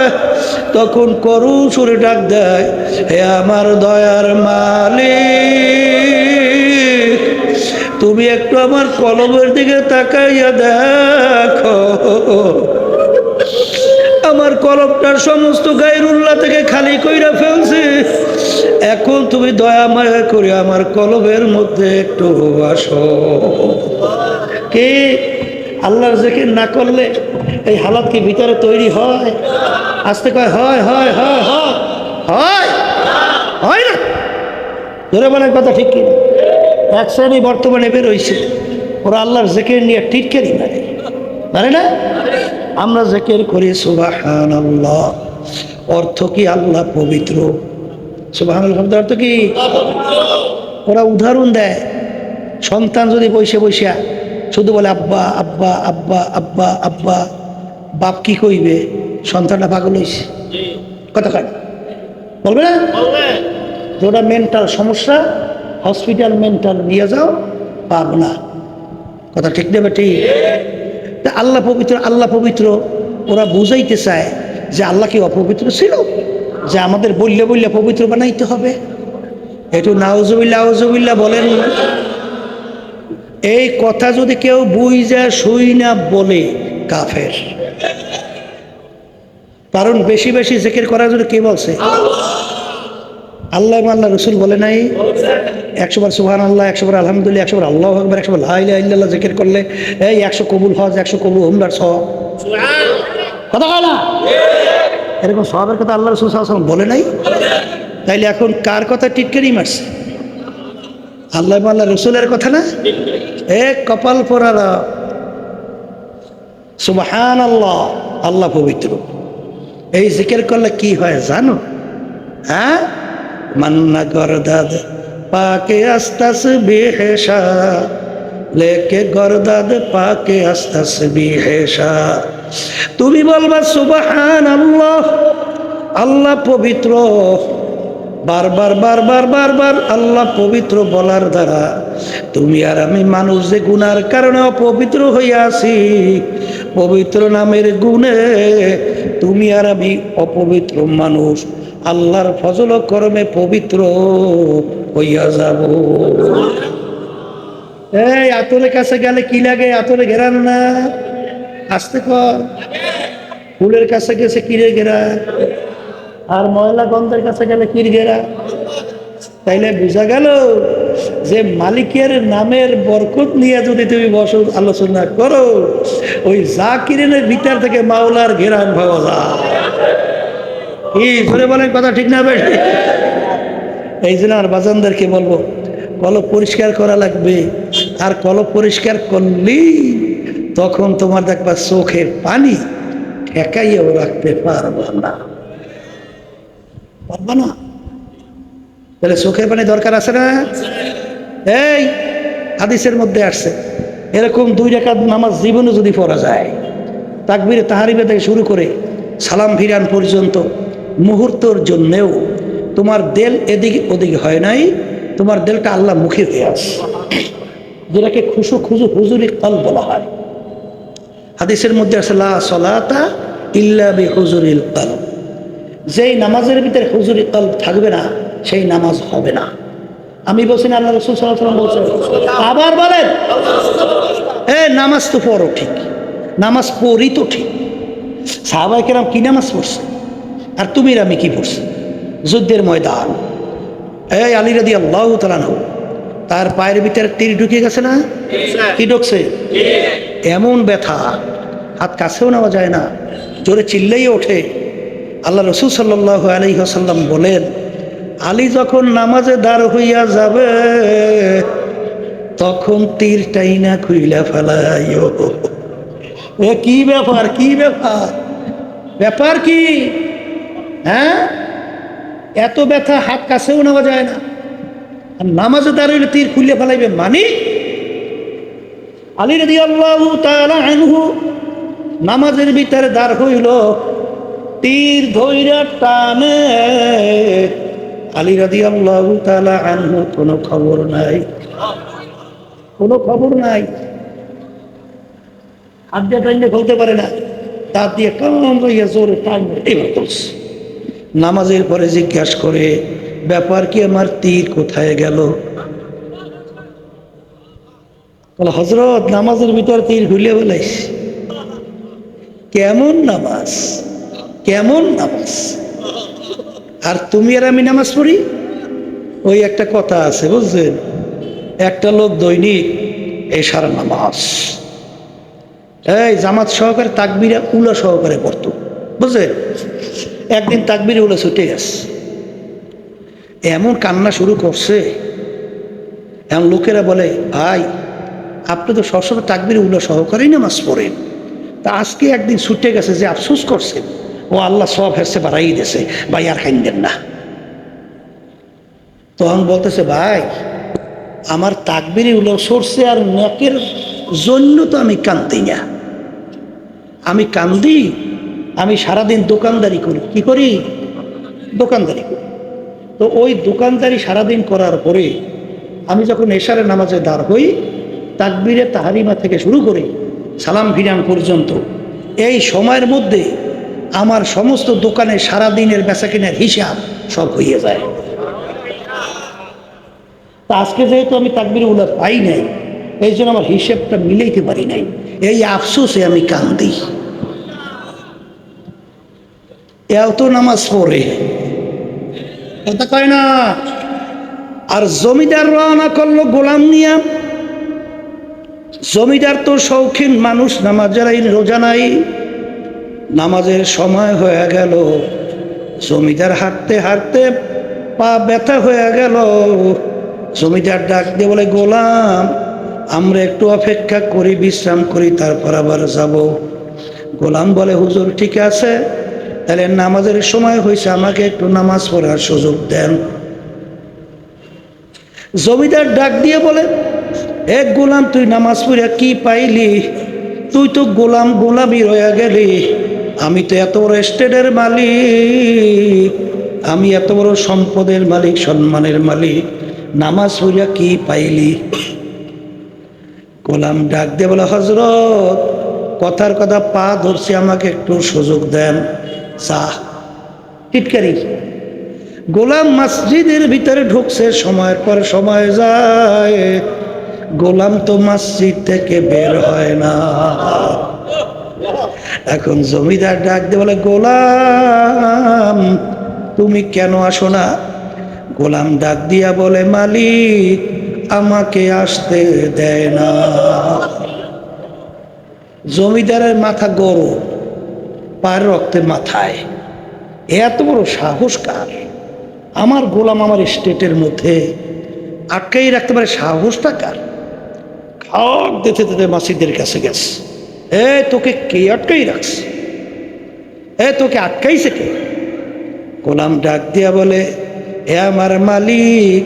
তখন করুণ সুরে ডাক দেয়, হে আমার দয়ার মালিক, তুমি একটু আমার কলবের দিকে তাকাইয়া দেখো, আমার কলবটার সমস্ত গায়রুল্লাহ থেকে খালি কইরা ফেলছি, এখন তুমি দয়া মায়া করে আমার কলবের মধ্যে একটু আসো। কে আল্লাহর জিকির না করলে এই হালাত কি ভিতরে তৈরি হয়? আস্তে কয় হয় হয় হয় হয় হয় হয় না? ধরে বলার কথা ঠিক কিনা? এক শ্রেণী বর্তমানে বের হয়েছে, ওরা আল্লাহর জিকির নিয়ে টিটকারি মানে না। আমরা জিকির করি সুবহানাল্লাহ, অর্থ কি আল্লাহ পবিত্র। সুবহানাল্লাহ অর্থ কি? ওরা উদাহরণ দেয়, সন্তান যদি বসে বসিয়া শুধু বলে আব্বা আব্বা আব্বা আব্বা আব্বা, বাপ কি কইবে? সন্তানটা পাগল হয়েছে, কথা কয় বলবে না? যেটা মেন্টাল সমস্যা, হসপিটাল মেন্টাল নিয়ে যাও, পাবো না। কথা ঠিক নেবে? ঠিক। তা আল্লাহ পবিত্র আল্লাহ পবিত্র, ওরা বুঝাইতে চায় যে আল্লাহ কি অপবিত্র ছিল যে আমাদের বললে বললে পবিত্র বানাইতে হবে? একটু নাউজুবিল্লাহ আউজুবিল্লাহ বলেন। এই কথা যদি কেউ বুঝা শুই না বলে কাফের। কারণ বেশি বেশি জিকির করার জন্য কে বলছে? আল্লাহ আল্লাহ রসুল বলে নাই 100 বার সুবহানাল্লাহ, 100 বার আলহামদুলিল্লাহ, 100 বার আল্লাহু আকবার, 100 বার লা ইলাহা ইল্লাল্লাহ জিকির করলে এই 100 কবুল হজ, 100 কবুল উমরার সওয়াব। কথা কয় না? এরকম সওয়াবের কথা আল্লাহ রাসূল সাল্লাল্লাহু আলাইহি ওয়াসাল্লাম বলে নাই। তাইলে এখন কার কথা টিটকারি মারছে? আল্লাহ আল্লাহ রসুলের কথা না? এক কপাল পোড়ারা। সুবহানাল্লাহ, আল্লাহ পবিত্র। এই জিকির করলে কি হয় জানো? হ্যাঁ, মান্না গরদাদ পাকে আস্তাস বিহেশা, লেকে গরদাদ পাকে আস্তাস বিহেশা। তুমি বলবা সুবহানাল্লাহ, আল্লাহ পবিত্র। বারবার বারবার বারবার আল্লাহ পবিত্র বলার দ্বারা তুমি আর আমি মানুষ যে গুনার কারণে অপবিত্র হইয়া আছি, পবিত্র নামের গুণে তুমি আর আমি অপবিত্র মানুষ আল্লাহর ফজল করমে পবিত্র হইয়া যাব। এই আতরের কাছে গেলে কি লাগে? আতরে ঘেরান না? আসতে কর। ফুলের কাছে গেছে কিরে ঘেরা, আর ময়লা গন্ধের কাছে গেলে কির ঘেরা। তাইলে বোঝা গেল যে মালিকের নামের বরকত নিয়ে যদি তুমি বসো আলোচনা করো, ওই জাকিরিনের ভিতর থেকে মাওলার ঘেরান পাওয়া যায়। কি করে বলেন? কথা ঠিক না বেশি? এই জন্য আর বাজানদেরকে বলবো, কলব পরিষ্কার করা লাগবে। আর কলব পরিষ্কার করলি তখন তোমার দেখবা চোখের পানি ঠেকাইয়াও রাখতে পারবা না, পারবা না। তাহলে চোখের পানি দরকার আছে না? এই হাদিসের মধ্যে আসছে, এরকম 2 রাকাত নামাজ জীবনে যদি পড়া যায় তাকবীরে তাহরিমা থেকে শুরু করে সালাম ফিরান পর্যন্ত মুহূর্তের জন্যেও তোমার দেল এদিকে ওদিকে হয় নাই, তোমার দেলটা আল্লাহ মুখে হয়ে আসে, যেটাকে খুশু খুজু হুজুরি কলব বলা হয়। হাদিসের মধ্যে আছে লা সলাতা ইল্লা বিহুজুরিল কলব, যেই নামাজের ভিতরে হুজুরি কলব থাকবে না সেই নামাজ হবে না। আমি বলছি না, আল্লাহ রাসূল সাল্লাল্লাহু আলাইহি ওয়াসাল্লাম বলছেন। আবার বলেন, নামাজ তো পড়ো ঠিক, নামাজ পড়ি তো ঠিক। সাহাবায়ে কেরাম কি নামাজ পড়ছে আর তুমি আমি কি পড়ছি? যুদ্ধের ময়দান, আলী রাদিয়াল্লাহু তাআলা আনহু তার পায়ের ভিতরে তীর ঢুকে গেছে না? কি ঢুকছে? এমন ব্যথা, হাত কাছেও নেওয়া যায় না, জোরে চিল্লাই ওঠে। আল্লাহ রাসূল সাল্লাল্লাহু আলাইহি ওয়াসাল্লাম বলেন, আলী যখন নামাজে দাঁড় হইয়া যাবে তখন তীর টাইনা খুইলা ফেলাইও। কি ব্যাপার, কি ব্যাপার, ব্যাপার কি? হ্যাঁ, এত ব্যথা, হাত কাছেও নেওয়া যায় না, আর নামাজে দাঁড়াইলে তীর খুলে ফেলাইবে মানে? আলী রাদিয়াল্লাহু তাআলা আনহু নামাজের ভিতরে দাঁড় হইল, তীর ধইরা টানে, আলী রাদিয়াল্লাহু তাআলা আনহু কোনো খবর নাই, কোনো খবর নাই। হাত দিয়ে টাইনে ফেলতে পারে না, তার দিয়ে কাম হইয়া জোরে টাইনে এবার তুলছে। নামাজের পরে জিজ্ঞাসা করে, ব্যাপার কি, আমার তীর কোথায় গেল? বলে, হযরত নামাজের ভিতর তীর খুলে ফেলাইছি। কেমন নামাজ, কেমন নামাজ! আর তুমি আর আমি নামাজ পড়ি। ওই একটা কথা আছে বুঝছেন, একটা লোক দৈনিক এশার নামাজ জামাত সহকারে তাকবীরে উলা সহকারে পড়তো, বুঝলেন? একদিন তাকবীরে উলা ছুটে গেছে, এমন কান্না শুরু করছে। এমন লোকেরা বলে, ভাই আপনি তো সবসময় তাকবীরে উলা সহকারেই নামাজ পড়েন, তা আজকে একদিন ছুটে গেছে যে আফসোস করছেন, ও আল্লাহ সব হেসে বাড়াই দিয়েছে, ভাই আর খাইন্দেন না। তখন বলতেছে, ভাই আমার তাকবীরে উলা সরছে আর নেকের জন্য তো আমি কান্দি না। আমি কান্দি, আমি সারাদিন দোকানদারি করি। কি করি? দোকানদারি করি। তো ওই দোকানদারি সারাদিন করার পরে আমি যখন এশারের নামাজে দাঁড় হই, তাকবীরে তাহরিমা থেকে শুরু করে সালাম ফিরান পর্যন্ত এই সময়ের মধ্যে আমার সমস্ত দোকানে সারাদিনের বেচাকেনার হিসাব সব হয়ে যায়। তা আজকে যেহেতু আমি তাকবীরে উলা পাই নাই, এই জন্য আমার হিসেবটা মিলাইতে পারি নাই, এই আফসোসে আমি কান্দি। এও তো নামাজ পড়ে, কথা কয় না। আর জমিদার রওনা করলো গোলাম নিয়া। জমিদার তো শৌখিন মানুষ, নামাজের রোজা নাই, নামাজের সময় হয়ে গেল। জমিদার হাঁটতে হাঁটতে পা ব্যথা হয়ে গেল। জমিদার ডাক দিয়ে বলে, গোলাম আমরা একটু অপেক্ষা করি, বিশ্রাম করি, তারপর আবার যাব। গোলাম বলে, হুজুর ঠিক আছে, তাহলে নামাজের সময় হয়েছে, আমাকে একটু নামাজ পড়ার সুযোগ দেন। জমিদার ডাক দিয়ে বলে, এক গোলাম তুই নামাজ পড়া কি পাইলি? তুই তো গোলাম গোলামি রয়ে গেলি, আমি তো এত বড় স্টেটের মালিক, আমি এত বড় সম্পদের মালিক, সম্মানের মালিক, নামাজ পড়া কি পাইলি? গোলাম ডাক দিয়ে বলে, হযরত কথার কথা পা ধরছি, আমাকে একটু সুযোগ দেন। টিটকারি। গোলাম মসজিদের ভিতরে ঢুকছে, সময়ের পর সময় যায়, গোলাম তো মসজিদ থেকে বের হয় না। এখন জমিদার ডাক দিয়ে বলে, গোলাম তুমি কেন আসো না? গোলাম ডাক দিয়া বলে, মালিক আমাকে আসতে দেয় না। জমিদারের মাথা গরম, পায়ের রক্তে মাথায়, এত বড় সাহস কার? আমার গোলাম আমার স্টেটের মধ্যে আটকাই রাখতে পারে, সাহসটা কার? খাক দিতে দিতে মসজিদের কাছে গেছে, তোকে কে আটকাই রাখছে? তোকে আটকাইছে কে? গোলাম ডাক দিয়া বলে, আমার মালিক,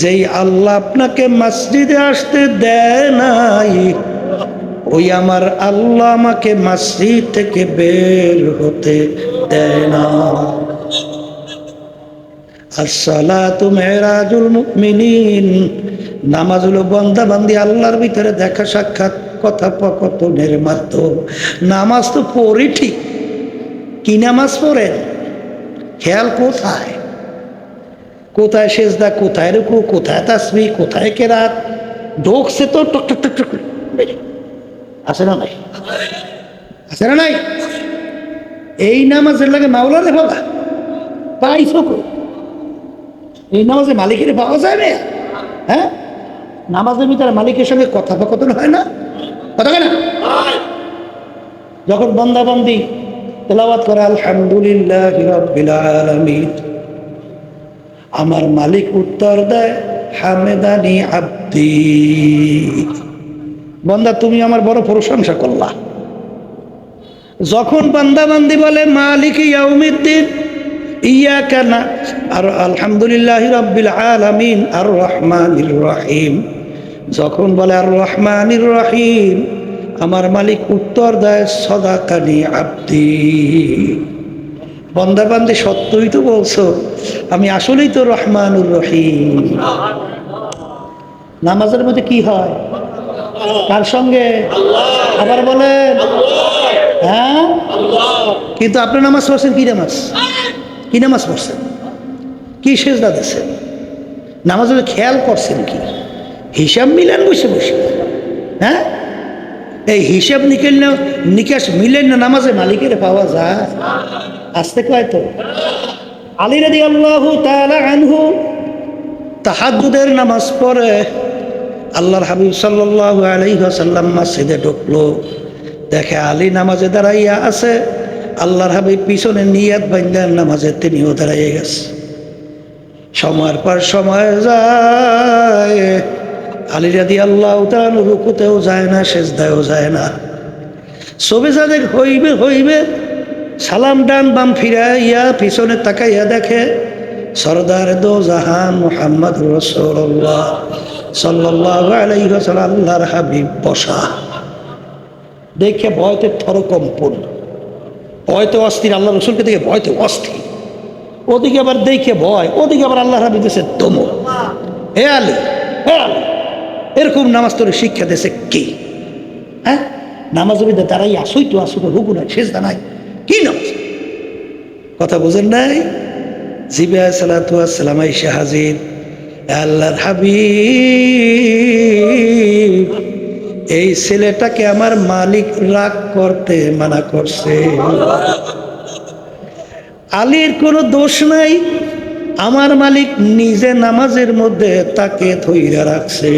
যেই আল্লাহ আপনাকে মসজিদে আসতে দেয় নাই, ওই আমার আল্লাহ আমাকে মসজিদ থেকে বের হতে দেয় না। আসসালাতু মেরাজুল মুমিনিন, নামাজ হলো বান্দা-বান্দি আল্লাহর ভিতরে দেখা সাক্ষাৎ কথোপকথনের মাধ্যম। নামাজ তো পড়ি ঠিক, কি নামাজ পড়েন? খেয়াল কোথায়? কোথায় সেজদা, কোথায় রুকু, কোথায় তাসবিহ, কোথায় কেরাত? ঢোকছে তো টক টক টক টক আছে না নাই? আছে না নাই? এই নামাজের লাগে মাওলারে ভাবা পাইছো কো? এই নামাজে মালিকের পাওয়া যায় না? হ্যাঁ, নামাজের ভিতরে মালিকের সঙ্গে কথোপকথন হয় না? কথা না? যখন বান্দা বান্দি তেলাওয়াত করে আলহামদুলিল্লাহি রাব্বিল আলামিন, আমার মালিক উত্তর দেয় হামেদানি আব্দি, বান্দা তুমি আমার বড় প্রশংসা করলা। যখন বান্দা বান্দি বলে মালিক ইয়াউমিদ্দিন ইয়াকা না আর আলহামদুলিল্লাহি রাব্বিল আলামিন আর রহমানির রহিম, যখন বলে আর রহমানির রহিম, আমার মালিক উত্তর দেয় সদাকানি আব্দি, বান্দা বান্দি সত্যই তো বলছো, আমি আসলেই তো রহমানুর রহিম। নামাজের মধ্যে কি হয়? কার সঙ্গে? আবার বলেন হ্যাঁ। কিন্তু আপনি নামাজ পড়ছেন কি নামাজ? কি নামাজ পড়ছেন? কি সেজদা দিচ্ছেন? নামাজের খেয়াল করছেন কি? হিসাব মিলেন বসে বসে? হ্যাঁ, এই হিসাব নিকাশ মিলেন না নামাজে মালিকের পাওয়া যায়? আসতে কয় তো। আলী রাদিয়াল্লাহু তাআলা আনহু তাহাজ্জুদের নামাজ পড়ে আল্লাহর হাবিব সাল্লাল্লাহু আলাইহি ওয়াসাল্লাম মসজিদে ঢুকলো, দেখে আলী নামাজে দাঁড়াইয়া আছে, আল্লাহর হাবিব পিছনে নিয়াত বাঁধা নামাজে তিনিও দাঁড়াইয়া গেছে। সময়ের পর সময় যায়, আলী রাদিয়াল্লাহু তাআলা রুকুতেও যায় না, সেজদায়ও যায় না। সবে যাতে হইবে হইবে সালাম ডান বাম ফিরাইয়া পিছনে তাকাইয়া দেখে সরদার দো জাহান মুহাম্মদ রাসূলুল্লাহ সাল্লাল্লাহু আলাইহি ওয়াসাল্লাম আল্লাহর হাবিব বসা। দেখে ভয়তে থরকম্পন, ভয়তে অস্থির, আল্লাহ রসুলকে দেখে ভয়তে অস্থির। ওদিকে আবার দেখে ভয়, ওদিকে আবার আল্লাহর হাবিব দিয়েছে দমক। হে আলী, হে আলী, এরকম নামাজ তোর শিক্ষা দিয়েছে কি? হ্যাঁ, নামাজের ভিতরে দাঁড়াই আসই তো আসুক, হুকু নাই, সেজদা নাই, কি নামাজ? কথা বুঝেন নাই? জিব্রাইল আলাইহিস সালাতু ওয়াস সালাম আইসা হাজির, আল্লাহর হাবিব এই ছেলেটাকে আমার মালিক রাগ করতে মানা করছে। আলীর কোনো দোষ নাই, আমার মালিক নিজে নামাজের মধ্যে তাকে ধইরা রাখছে।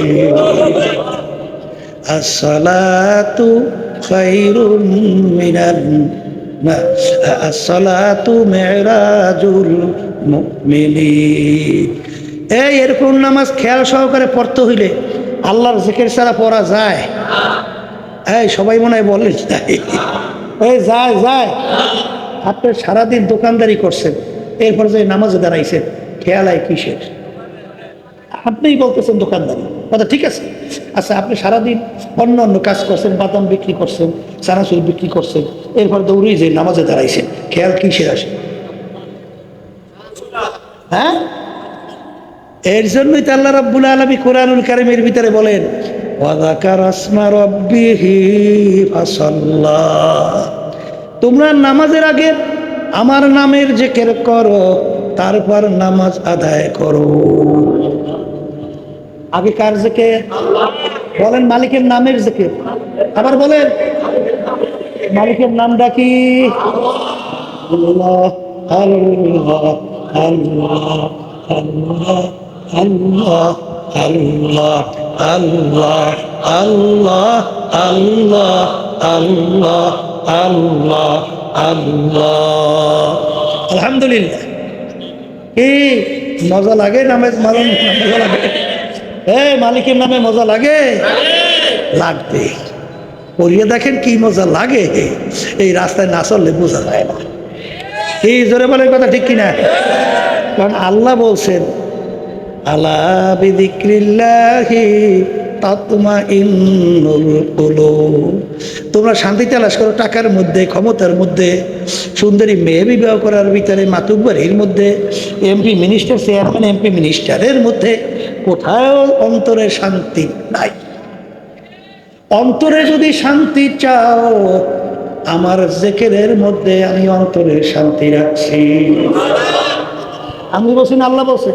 আসসালাতু খায়রুম মিনান আসসালাতু মিরাজুল মুমিনিন। এই এরকম নামাজ খেয়াল সহকারে পড়তে হইলে আল্লাহর জিকির ছাড়া পড়া যায়? এই সবাই মনে হয় বলেন এই যায় যায়। আপনি সারাদিন দোকানদারি করছেন, এরপর যে নামাজে দাঁড়াইছেন, খেয়াল হয় কিসের? আপনিই বলতেছেন দোকানদারি, কথা ঠিক আছে। আচ্ছা, আপনি সারাদিন অন্য অন্য কাজ করছেন, বাদাম বিক্রি করছেন, চানাচুর বিক্রি করছেন, এরপর দৌড়েই যে নামাজে দাঁড়াইছেন, খেয়াল কিসের আসে? হ্যাঁ, এর জন্যই তো আল্লাহ রাব্বুল আলামিন কোরআনুল কারীমের ভিতরে বলেন ওয়া যাকারা আসমা রাব্বিহি ফাসাল্লা, তোমরা নামাজের আগে আমার নামের জিকির করো, তারপর নামাজ আদায় করো। আগে কার জিকির? বলেন মালিকের নামের জিকির। আবার বলেন মালিকের নামটা কি? আল্লাহ আল্লাহ আল্লাহ আল্লাহ আল্লাহ আল্লাহ আল্লাহ আল্লাহ আল্লাহ আল্লাহ আল্লাহ আল্লাহ। আলহামদুলিল্লাহ। কি মজা লাগে নামাজ? মজা লাগে? মালিকের নামে মজা লাগে? লাগবে। পড়িয়ে দেখেন কি মজা লাগে। এই রাস্তায় না চললে বোঝা যায় না। এই জোরে বলেন কথা ঠিক কিনা? কারণ আল্লাহ বলছেন আলা বিযিক্রিল্লাহি তাতমাইন্নুল কুলুব। তোমরা শান্তি তালাশ করো টাকার মধ্যে, ক্ষমতার মধ্যে, সুন্দরী মেয়ে বিবাহ করার ভিতরে, মাতুব্বারির মধ্যে, এমপি মিনিস্টার, চেয়ারম্যান এমপি মিনিস্টারের মধ্যে, কোথাও অন্তরে শান্তি নাই। অন্তরে যদি শান্তি চাও, আমার জিকিরের মধ্যে আমি অন্তরে শান্তি রাখছি। আমি বলছি না আল্লাহ বলছে?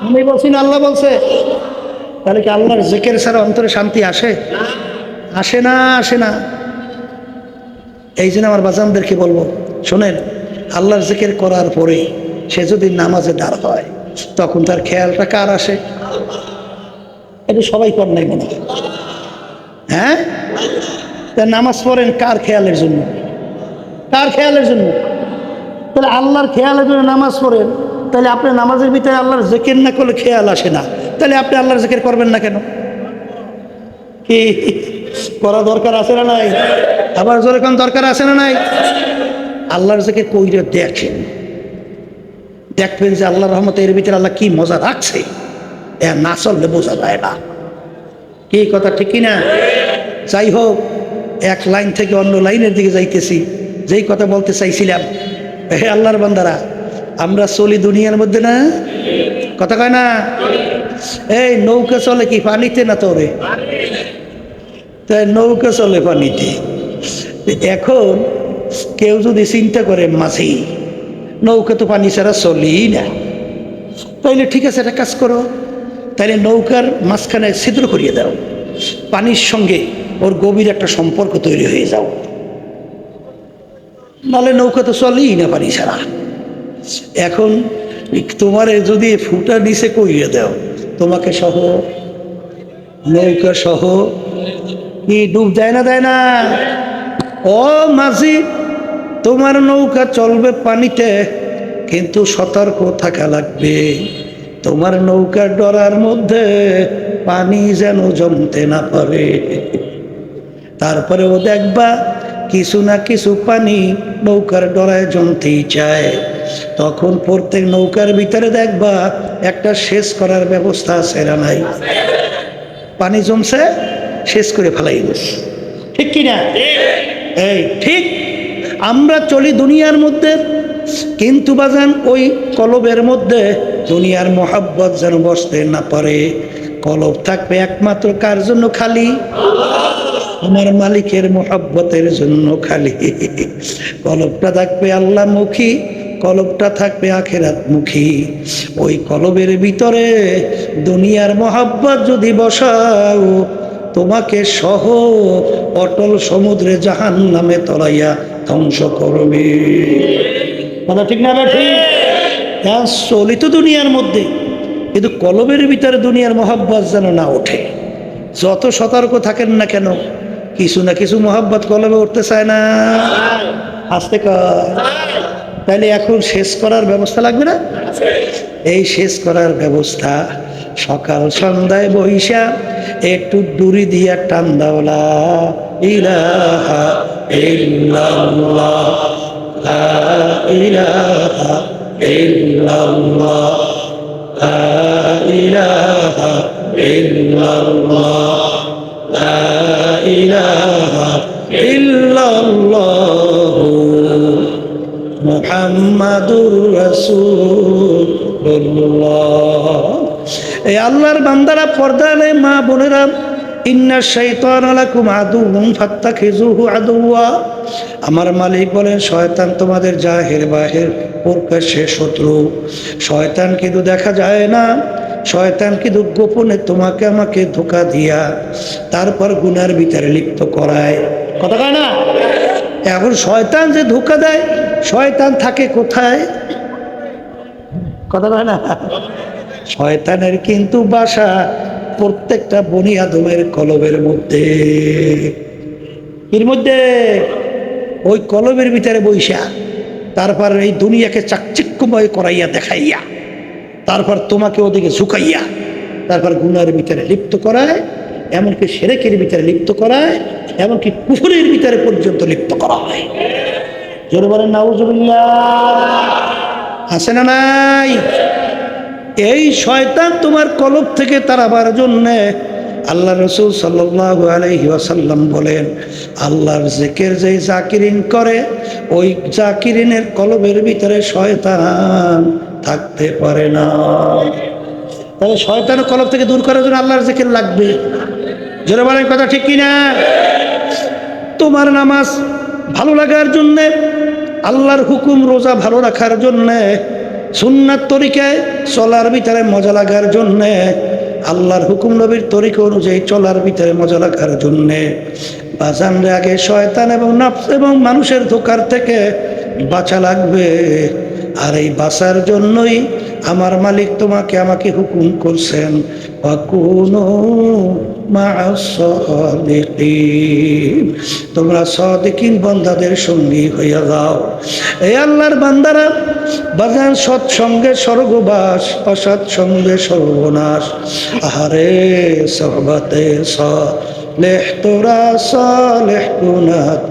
আমি বলছি না আল্লাহ বলছে? তাহলে কি আল্লাহর জিকির ছাড়া অন্তরে শান্তি আসে? আসে না, আসে না। এই জন্য আমার বাজানদেরকে বলবো, শোনেন, আল্লাহর জিকির করার পরে সে যদি নামাজে দাঁড় হয়, তখন তার খেয়ালটা কার আসে? এটা সবাই কর নাই মনে হয়, হ্যাঁ? তা নামাজ পড়েন কার খেয়ালের জন্য? কার খেয়ালের জন্য? তাহলে আল্লাহর খেয়ালের জন্য নামাজ পড়েন, তাহলে আপনি নামাজের ভিতরে আল্লাহর জিকির না করলে খেয়াল আসে না, তাহলে আপনি আল্লাহর জিকির করবেন না কেন? কি করা দরকার আছে না নাই? আবার জোরে কোন দরকার আছে না নাই? আল্লাহর জিকির কইরে দেখেন, দেখবেন যে আল্লাহর রহমতে এর ভিতরে আল্লাহ কি মজা রাখছে, এ না চললে বোঝা যায় না। কি কথা ঠিক কিনা? যাই হোক, এক লাইন থেকে অন্য লাইনের দিকে যাইতেছি। যেই কথা বলতে চাইছিলাম, হে আল্লাহর বান্দারা, আমরা চলি দুনিয়ার মধ্যে না? কথা কয় না? এই নৌকা চলে কি পানিতে না তোরে? তাই নৌকা চলে পানিতে। এখন কেউ যদি চিন্তা করে মাঝি, নৌকা তো পানি ছাড়া চলেই না, তাইলে ঠিক আছে, একটা কাজ করো, তাইলে নৌকার মাঝখানে ছিদ্র করিয়ে দাও, পানির সঙ্গে ওর গভীর একটা সম্পর্ক তৈরি হয়ে যাও, নাহলে নৌকা তো চলেই না পানি ছাড়া। এখন তোমারে যদি ফুটা নিচে করিয়ে দাও, তোমাকে সহ, নৌকা সহ, কি ডুব দেয় না, দেয় না? ও মাঝি, তোমার নৌকা চলবে পানিতে, কিন্তু সতর্ক থাকা লাগবে। তোমার নৌকার ডরার মধ্যে পানি যেন জমতে না পারে। তারপরেও দেখবা কিছু না কিছু পানি নৌকার ডরায় জমতেই চায়। তখন প্রত্যেক নৌকার ভিতরে দেখবা একটা সেচ করার ব্যবস্থা আছে না নাই? পানি জমছে, শেষ করে ফেলাই গেছে, ঠিক কিনা? এই ঠিক। আমরা চলি দুনিয়ার মধ্যে, কিন্তু বাজান ওই কলবের মধ্যে দুনিয়ার মোহাব্বত যেন বসতে না পারে। কলব থাকবে একমাত্র কার জন্য? খালি আমার মালিকের মোহাব্বতের জন্য খালি। কলবটা থাকবে আল্লাহমুখী, কলবটা থাকবে আখেরাতমুখী। ওই কলবের ভিতরে দুনিয়ার মোহাব্বত যদি বসাও, তোমাকে সহ অটল সমুদ্রে জাহান্নামে তলাইয়া ধ্বংস করবে। কথা ঠিক না? ঠিক। চলি তো দুনিয়ার মধ্যে, কিন্তু কলবের ভিতরে দুনিয়ার মোহাব্বত যেন না ওঠে। যত সতর্ক থাকেন না কেন, কিছু না কিছু মোহাব্বত কলবে উঠতে চায় না, আসতে কয়। তাইলে এখন শেষ করার ব্যবস্থা লাগবে না? এই শেষ করার ব্যবস্থা সকাল সন্ধ্যায় বৈশা একটু দূরি দিয়া টান দাওলা ইলাহা ইল্লাল্লাহ, লা ইলাহা ইল্লাল্লাহ, লা ইলাহা ইল্লাল্লাহ, লা ইলাহা ইল্লাল্লাহ, মুহাম্মাদুর রাসূলুল্লাহ। এই আল্লাহর বান্দারা, পর্দারে মা বোনেরা, ইন্না শাইতানা লাকুম আদুউন ফাত্তাখিযুহু আদুওয়া। আমার মালিক বলেন, শয়তান তোমাদের জাহের বাহের প্রকাশ্যে শত্রু। শয়তান কিন্তু দেখা যায় না, শয়তান কিন্তু গোপনে তোমাকে আমাকে ধোঁকা দিয়া তারপর গুনার ভিতরে লিপ্ত করায়। কথা কয় না? এখন শয়তান যে ধোঁকা দেয়, শয়তান থাকে কোথায়? কথা কয় না? শয়তানের কিন্তু বাসা প্রত্যেকটা বনি আদমের কলবের মধ্যে। এর মধ্যে ওই কলবের ভিতরে বইসা তারপর এই দুনিয়াকে চাকচিক্যময় করাইয়া দেখাইয়া, তারপর তোমাকে ওদিকে ঝুঁকাইয়া, তারপর গুনার ভিতরে লিপ্ত করায়, এমনকি শিরকের ভিতরে লিপ্ত করায়, এমনকি কুফরের ভিতরে পর্যন্ত লিপ্ত করা হয়। জোরে বলেন নাউজুবিল্লাহ। আছে না নাই? এই শয়তান তোমার কলব থেকে তাড়াবার জন্যে আল্লাহ রাসূল সাল্লাল্লাহু আলাইহি ওয়াসাল্লাম বলেন, আল্লাহর জিকির যে জাকিরিন করে ওই জাকিরিনের কলবের ভিতরে শয়তান থাকতে পারে না। তাহলে শয়তানের কলব থেকে দূর করার জন্য আল্লাহর জিকির লাগবে। জোরে বলেন কথা ঠিক কিনা? তোমার নামাজ ভালো লাগার জন্যে, আল্লাহর হুকুম রোজা ভালো রাখার জন্যে, সুন্নাত তরিকায় চলার ভিতরে মজা লাগার জন্যে, আল্লাহর হুকুম নবীর তরিকা অনুযায়ী চলার ভিতরে মজা লাগার জন্যে বাজানরে আগে শয়তান এবং নফস এবং মানুষের ধোঁকার থেকে বাঁচা লাগবে। আর এই বাঁচার জন্যই আমার মালিক তোমাকে আমাকে হুকুম করছেন, ওয়াকুনু মা'আস সাদিকিন, তোমরা সাদিকিন বান্দাদের সঙ্গী হইয়া যাও। এই আল্লাহর বান্দারা বাজান সৎসঙ্গে স্বর্গবাস, অসৎ সঙ্গে সর্বনাশ। আহারে সোহবতে সালেহ তোরা সালেহ গুনাত,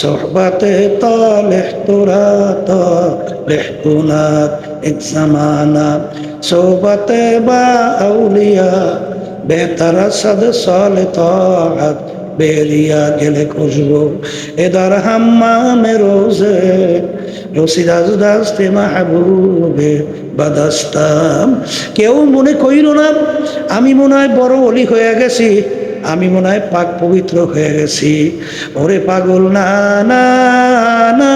সোহবতে তালেহ তোরা তালেহ গুনাত, এক জামানা সোহবতে বা আউলিয়া বেতারা সাদ সালে তাআত, বেরিয়া গেলে খুশবু এদার হাম্মামে রোজে, রসিদাস দাস্তে মাহবুবে বাদাস্তাম। কেউ মনে কইল না আমি মনে হয় বড় অলি হয়ে গেছি, আমি মনে হয় পাক পবিত্র হয়ে গেছি। ওরে পাগল, না না না,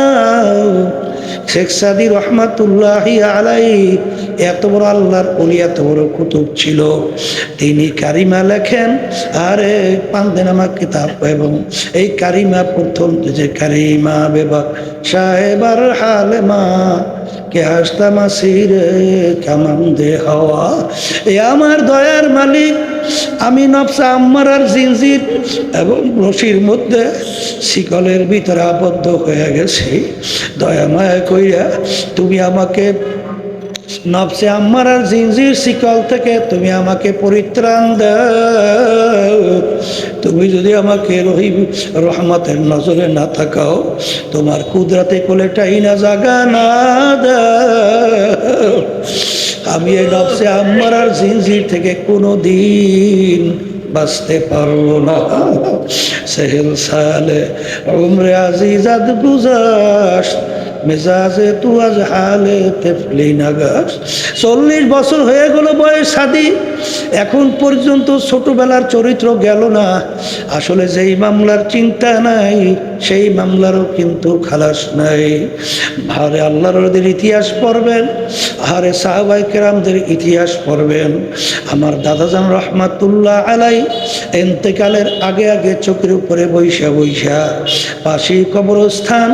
শেখ সাদি রহমাতুল্লাহি আলাইহি এত বড় আল্লাহর ওলি, এত বড় কুতুব ছিল। তিনি কারিমা লেখেন, আরে পান্দেনামা কিতাব, এবং এই কারিমা প্রথম যে কারিমা বেবা সাহেবার হালে মা কে হাসতা মাসিরে কামান দে হাওয়া। এ আমার দয়ার মালিক, আমি নফসা আম্মারার জিনজির এবং রশির মধ্যে শিকলের ভিতরে আবদ্ধ হয়ে গেছি। দয়া মায়া কইরা তুমি আমাকে নফসে আম্মারার জিনজির শিকল থেকে তুমি আমাকে পরিত্রাণ দাও। তুমি যদি আমাকে রহমতের নজরে না থাকাও, তোমার কুদরতে কোলেটাই না জাগা না দাও, আমি এই নফসে আম্মারার জিনজির থেকে কোনো দিন বাঁচতে পারবো না। সেহেল সালে উমরে আজিজাত গুজাস, মেজাজে তু আজ হালে তেফলি নাগাস। 40 বছর হয়ে গেল বয়স সাদি, এখন পর্যন্ত ছোটবেলার চরিত্র গেল না। আসলে যেই মামলার চিন্তা নাই সেই মামলারও কিন্তু খালাস নাই। আরে আল্লাহর ওদের ইতিহাস পড়বেন, আরে সাহাবায়ে কেরামদের ইতিহাস পড়বেন। আমার দাদাজান রহমাতুল্লাহ আলাই ইন্তেকালের আগে আগে চোখের উপরে বৈশা বৈশা পাশে কবরস্থান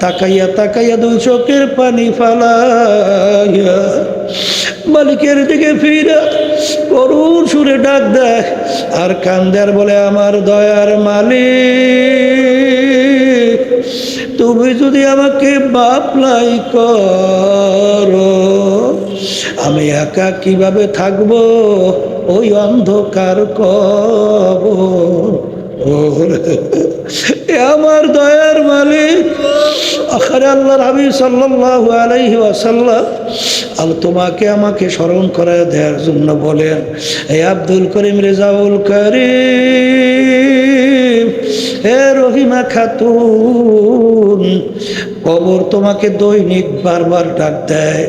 তাকাইয়া তাকাইয়া দুই চোখের পানি ফালাইয়া মালিকের দিকে ফিরা করুণ সুরে ডাক দেয় আর কান্দার বলে, আমার দয়ার মালিক, তুমি যদি আমাকে বাপলাই করো, আমি একা কিভাবে থাকবো ওই অন্ধকার কবর। আমার দয়ার মালিক, আখরে আল্লাহর হাবিব সাল্লাল্লাহু আলাইহি ওয়াসাল্লাম তোমাকে আমাকে স্মরণ করে দেওয়ার জন্য বলেন, হে আব্দুল করিম রেজাউল করিম, হে রহিমা খাতুন, কবর তোমাকে দৈনিক বারবার ডাক দেয়,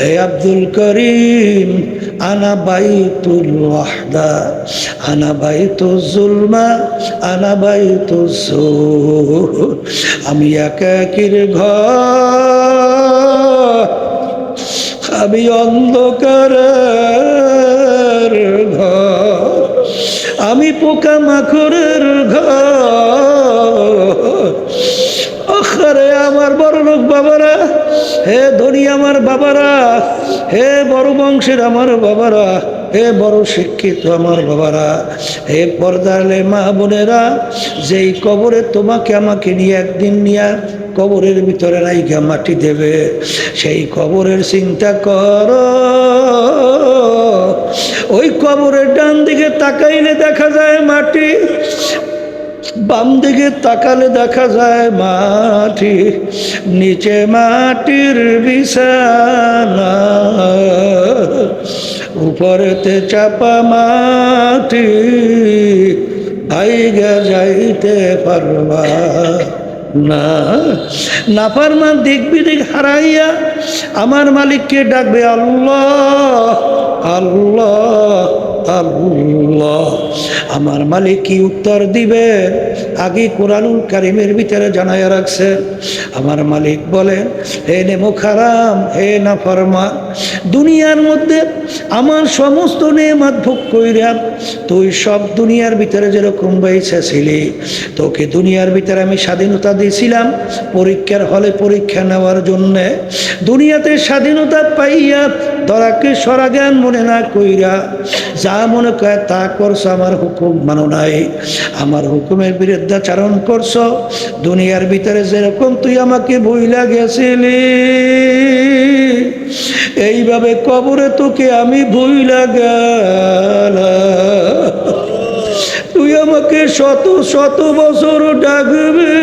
হে আব্দুল করিম, আনা বাইতুল ওয়াহদা, আনা বাইতুজ জুলমা, আনা বাইতুজ জুর, আমি একাকির ঘর, আমি অন্ধকারের ঘর, আমি পোকা মাকড়ের ঘর। আরে আমার বড় লোক বাবারা, হে ধনী আমার বাবারা, হে বড় বংশের আমার বাবারা, হে বড় শিক্ষিত আমার বাবারা, হে পর্দালে মা বোনেরা, যেই কবরে তোমাকে আমাকে নিয়ে একদিন নিয়ে কবরের ভিতরে রাইখা মাটি দেবে, সেই কবরের চিন্তা করো। ওই কবরের ডান দিকে তাকাইলে দেখা যায় মাটি, বাম দিকে তাকালে দেখা যায় মাটি, নিচে মাটির বিছানা। উপরেতে চাপা মাটি ভাইগা যাইতে পারবা না। নাফরমান দিক বিদিক হারাইয়া আমার মালিককে ডাকবে আল্লাহ আল্লাহ আল্লাহ। আমার মালিক কি উত্তর দিবে আগে কোরআনুল কারীমের ভিতরে জানাইয়া রাখছে। আমার মালিক বলেন, হে নেমুখারাম, হে নাফরমান, দুনিয়ার মধ্যে আমার সমস্ত নেয়ামত ভোগ কইরা তুই সব দুনিয়ার ভিতরে যেরকম বাইসা ছিলি, তোকে দুনিয়ার ভিতরে আমি স্বাধীনতা দিয়েছিলাম পরীক্ষার হলে পরীক্ষা নেওয়ার জন্যে। দুনিয়াতে স্বাধীনতা পাইয়া তোরাকে সরাজ্ঞান মনে না কইরা যা মনে করে তা করছো, আমার হুকুম মানো নাই, আমার হুকুমের বিরুদ্ধাচারণ করছো। দুনিয়ার ভিতরে যেরকম তুই আমাকে ভুইলা গেছিলি, এইভাবে কবরে তোকে আমি ভুইলা গেলাম। তুই আমাকে শত শত বছর ডাকবি,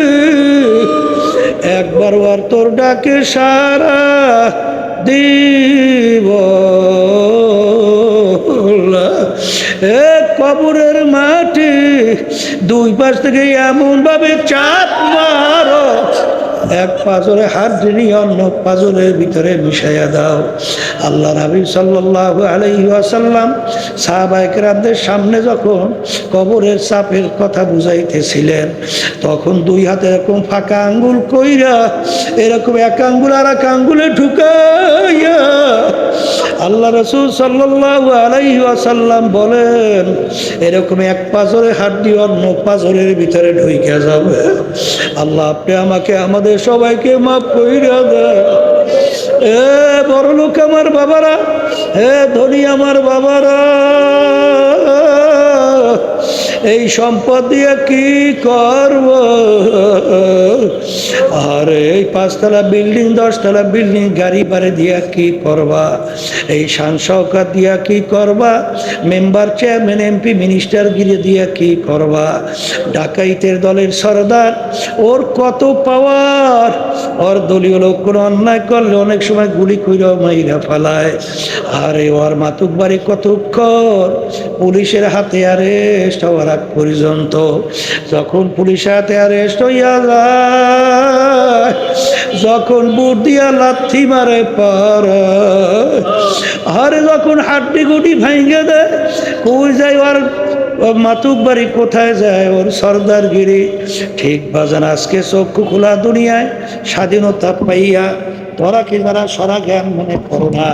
একবার আর তোর ডাকে সারা দিব। কবরের মাটি দুই পাশ থেকে এমন ভাবে চাপ মারো, এক পাজরে হাত নিয়ে অন্য পাজরের ভিতরে মিশাইয়া দাও। আল্লাহ নবী সাল্লাল্লাহু আলাইহি ওয়াসাল্লাম সাহাবায়ে কেরামদের সামনে যখন কবরের চাপের কথা বুঝাইতেছিলেন, তখন দুই হাতে এরকম ফাঁকা আঙ্গুল কইরা এরকম এক আঙ্গুল আর এক আঙ্গুলে ঢুকাইয়া আল্লাহ রাসূল সাল্লাল্লাহু আলাইহি ওয়াসাল্লাম বলেন, এরকম এক পাজরে হাত দিয়ে অন্য পাজরের ভিতরে ঢুকে যাবে। আল্লাহ আপনি আমাকে আমাদের সবাইকে মাফ কইরা দেন। এ বড় লোক আমার বাবারা, হে ধনী আমার বাবারা, এই সম্পদ দিয়ে কি করব? আর এই 5 তলা বিল্ডিং 10 তলা বিল্ডিং গাড়ি বাড়ি দিয়া কি করবা? এই শান শওকত দিয়া কি করবা? মেম্বার চেয়ারম্যান এমপি মিনিস্টার গিরে দিয়া কি করবা? ডাকাইতের দলের সরদার, ওর কত পাওয়ার, ওর দলীয় লোক কোনো অন্যায় করলে অনেক সময় গুলি কইরা মাইরা ফেলায়। আরে ওর মাতুক বাড়ি কতক্ষণ পুলিশের হাতে অ্যারেস্ট হওয়ার আগ পর্যন্ত, যখন পুলিশের হাতে অ্যারেস্ট হইয়া যায়, যখন বুট দিয়া লাথি মারে পারে, আরে যখন হাড্ডি গুটি ভাঙ্গে দেয়, কই যায় ওর মাতুক বাড়ি, কোথায় যায় ওর সর্দারগিরি। ঠিক বাজান আজকে চক্ষু খোলা দুনিয়ায় স্বাধীনতা পাইয়া তোরা কি যারা সরা জ্ঞান মনে করো না,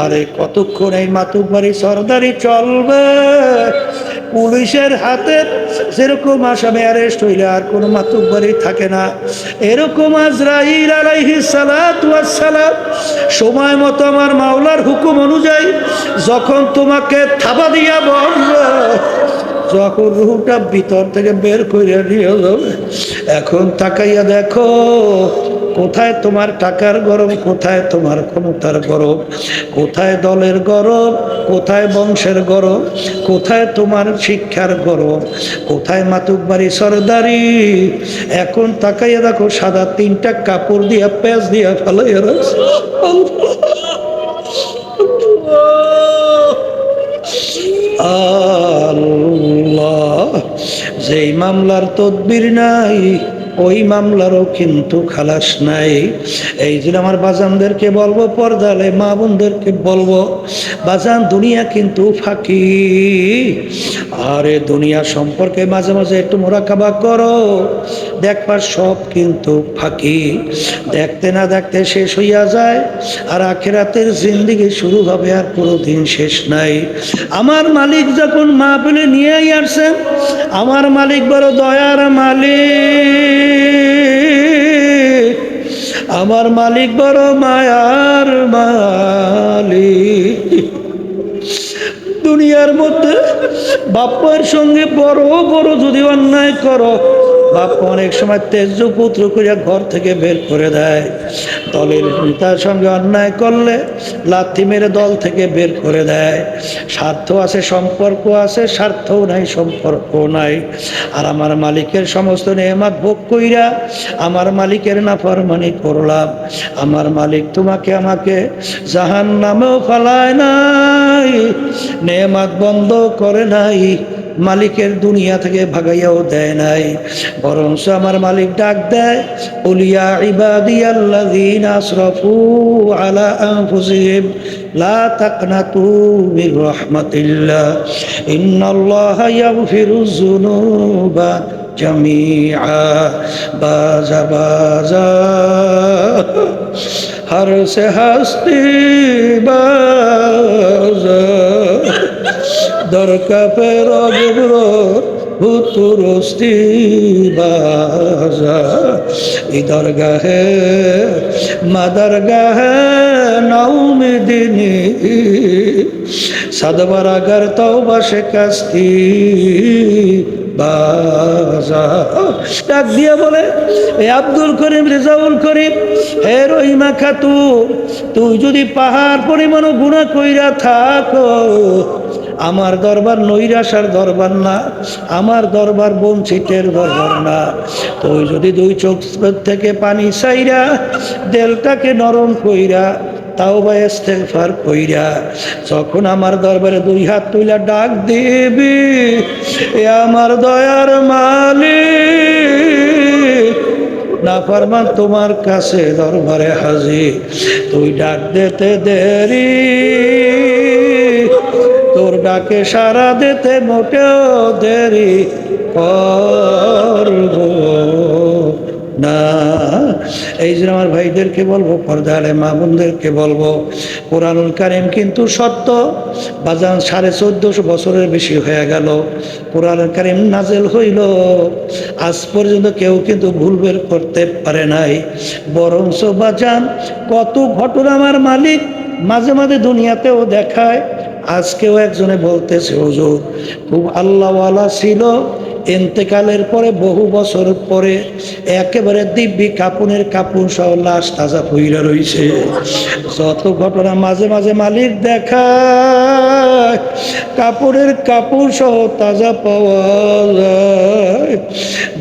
আরে কতক্ষণ এই মাতুক বাড়ি সর্দারি চলবে? পুলিশের হাতে যেরকম আসামে অ্যারেস্ট হইলে আর কোনো মাতুক বাড়ি থাকে না, এরকম আজরাইল আলাইহিস সালাতু ওয়াস সালাম সময় মতো আমার মাওলার হুকুম অনুযায়ী যখন তোমাকে থাবা দিয়া বলবে, যখন রুহটা ভিতর থেকে বের করে নিয়ে যাবে, এখন তাকাইয়া দেখো কোথায় তোমার টাকার গরম, কোথায় তোমার ক্ষমতার গরম, কোথায় দলের গরম, কোথায় বংশের গরম, কোথায় তোমার শিক্ষার গরম, কোথায় মাতুক বাড়ি সরদারি। এখন তাকাইয়া দেখো সাদা 3টা কাপড় দিয়া পেঁচ দিয়া ফেলাইয়া রাখছে। আল্লাহ, যেই মামলার তদবির নাই ওই মামলারও কিন্তু খালাস নাই। এই জন্য আমার বাজানদেরকে বলবো, পর্দালে মা বোনদেরকে বলবো, বাজান দুনিয়া কিন্তু ফাঁকি। আরে দুনিয়া সম্পর্কে মাঝে মাঝে একটু মোরাকাবা করো, দেখবা সব কিন্তু ফাঁকি। দেখতে না দেখতে শেষ হইয়া যায়, আর আখিরাতের জিন্দেগি শুরু হবে আর কোনোদিন শেষ নাই। আমার মালিক যখন মাহফিলে নিয়ে আসছেন, আমার মালিক বড় দয়ার মালিক, আমার মালিক বড় মায়ার মালিক। দুনিয়ার মধ্যে বাপ্পার সঙ্গে বড় বড় যদি অন্যায় করো, বাপ্পা অনেক সময় তেজ পুত্র করিয়া ঘর থেকে বের করে দেয়। দলের নেতার সঙ্গে অন্যায় করলে লাথি মেরে দল থেকে বের করে দেয়। স্বার্থ আছে, সম্পর্ক আছে, স্বার্থও নাই, সম্পর্কও নাই। আর আমার মালিকের সমস্ত নেয়ামত ভোগ কইরা আমার মালিকের নাফরমানি করলাম, আমার মালিক তোমাকে আমাকে জাহান্নামেও ফালায় নাই, নেয়ামত বন্ধ করে নাই, মালিকের দুনিয়া থেকে ভাগাইয়াও দেয় নাই। বরঞ্চ আমার মালিক ডাক দেয়, উলিয়া ইবাদিয়াল্লাযীনা আসরাফু আলা আনফুসিহিম লা তাকনাতু মির রাহমাতিল্লাহ ইন্নাল্লাহা ইয়াগফিরুয যুনুবা জামিআ। বাজা বাজা हर से हस्ती बाजा दर का फेरो जबरो भूतुरस्ती बाजा इधर गाहे मदर गाहे नौमी दिनी सदबरा गर तौबा शिकस्ती বাজা। ডাক দিয়া বলে, এ আব্দুল করিম, রেজাউল করিম, হে রহিমা খাতুন, তুই যদি পাহাড় পরিমাণ গুনাহ কইরা থাকো, আমার দরবার নৈরাশার দরবার না, আমার দরবার বঞ্চিতের দরবার না। তুই যদি দুই চোখ থেকে পানি চাইরা দেলটাকে নরম কইরা তাওবা ইস্তেগফার কইরা যখন আমার দরবারে দুই হাত তুইলা ডাক দিবি, এ আমার দয়ার মালিক, নাফরমান তোমার কাছে দরবারে হাজির, তুই ডাক দিতে দেরি, তোর ডাকে সাড়া দিতে মোটেও দেরি করব না। এই যে আমার ভাইদেরকে বলবো, পর্দা আলে মা বোনদেরকে বলবো, কোরআনুল কারীম কিন্তু সত্য। বাজান 1450 বছরের বেশি হয়ে গেল কোরআনুল কারীম নাজেল হইল, আজ পর্যন্ত কেউ কিন্তু ভুল বের করতে পারে নাই। বরঞ্চ বাজান কত ঘটনা আমার মালিক মাঝে মাঝে দুনিয়াতেও দেখায়। আজকেও একজনে বলতেছে, হুজুর খুব আল্লাহওয়ালা ছিল, ইন্তেকালের পরে বহু বছর পরে একেবারে দিব্যি কাপুনের কাপুন সহ লাশ তাজা পইরা রইছে। যত ঘটনা মাঝে মাঝে মালিক দেখায়, কাপড়ের কাপড় সহ তাজা পাওয়া যায়।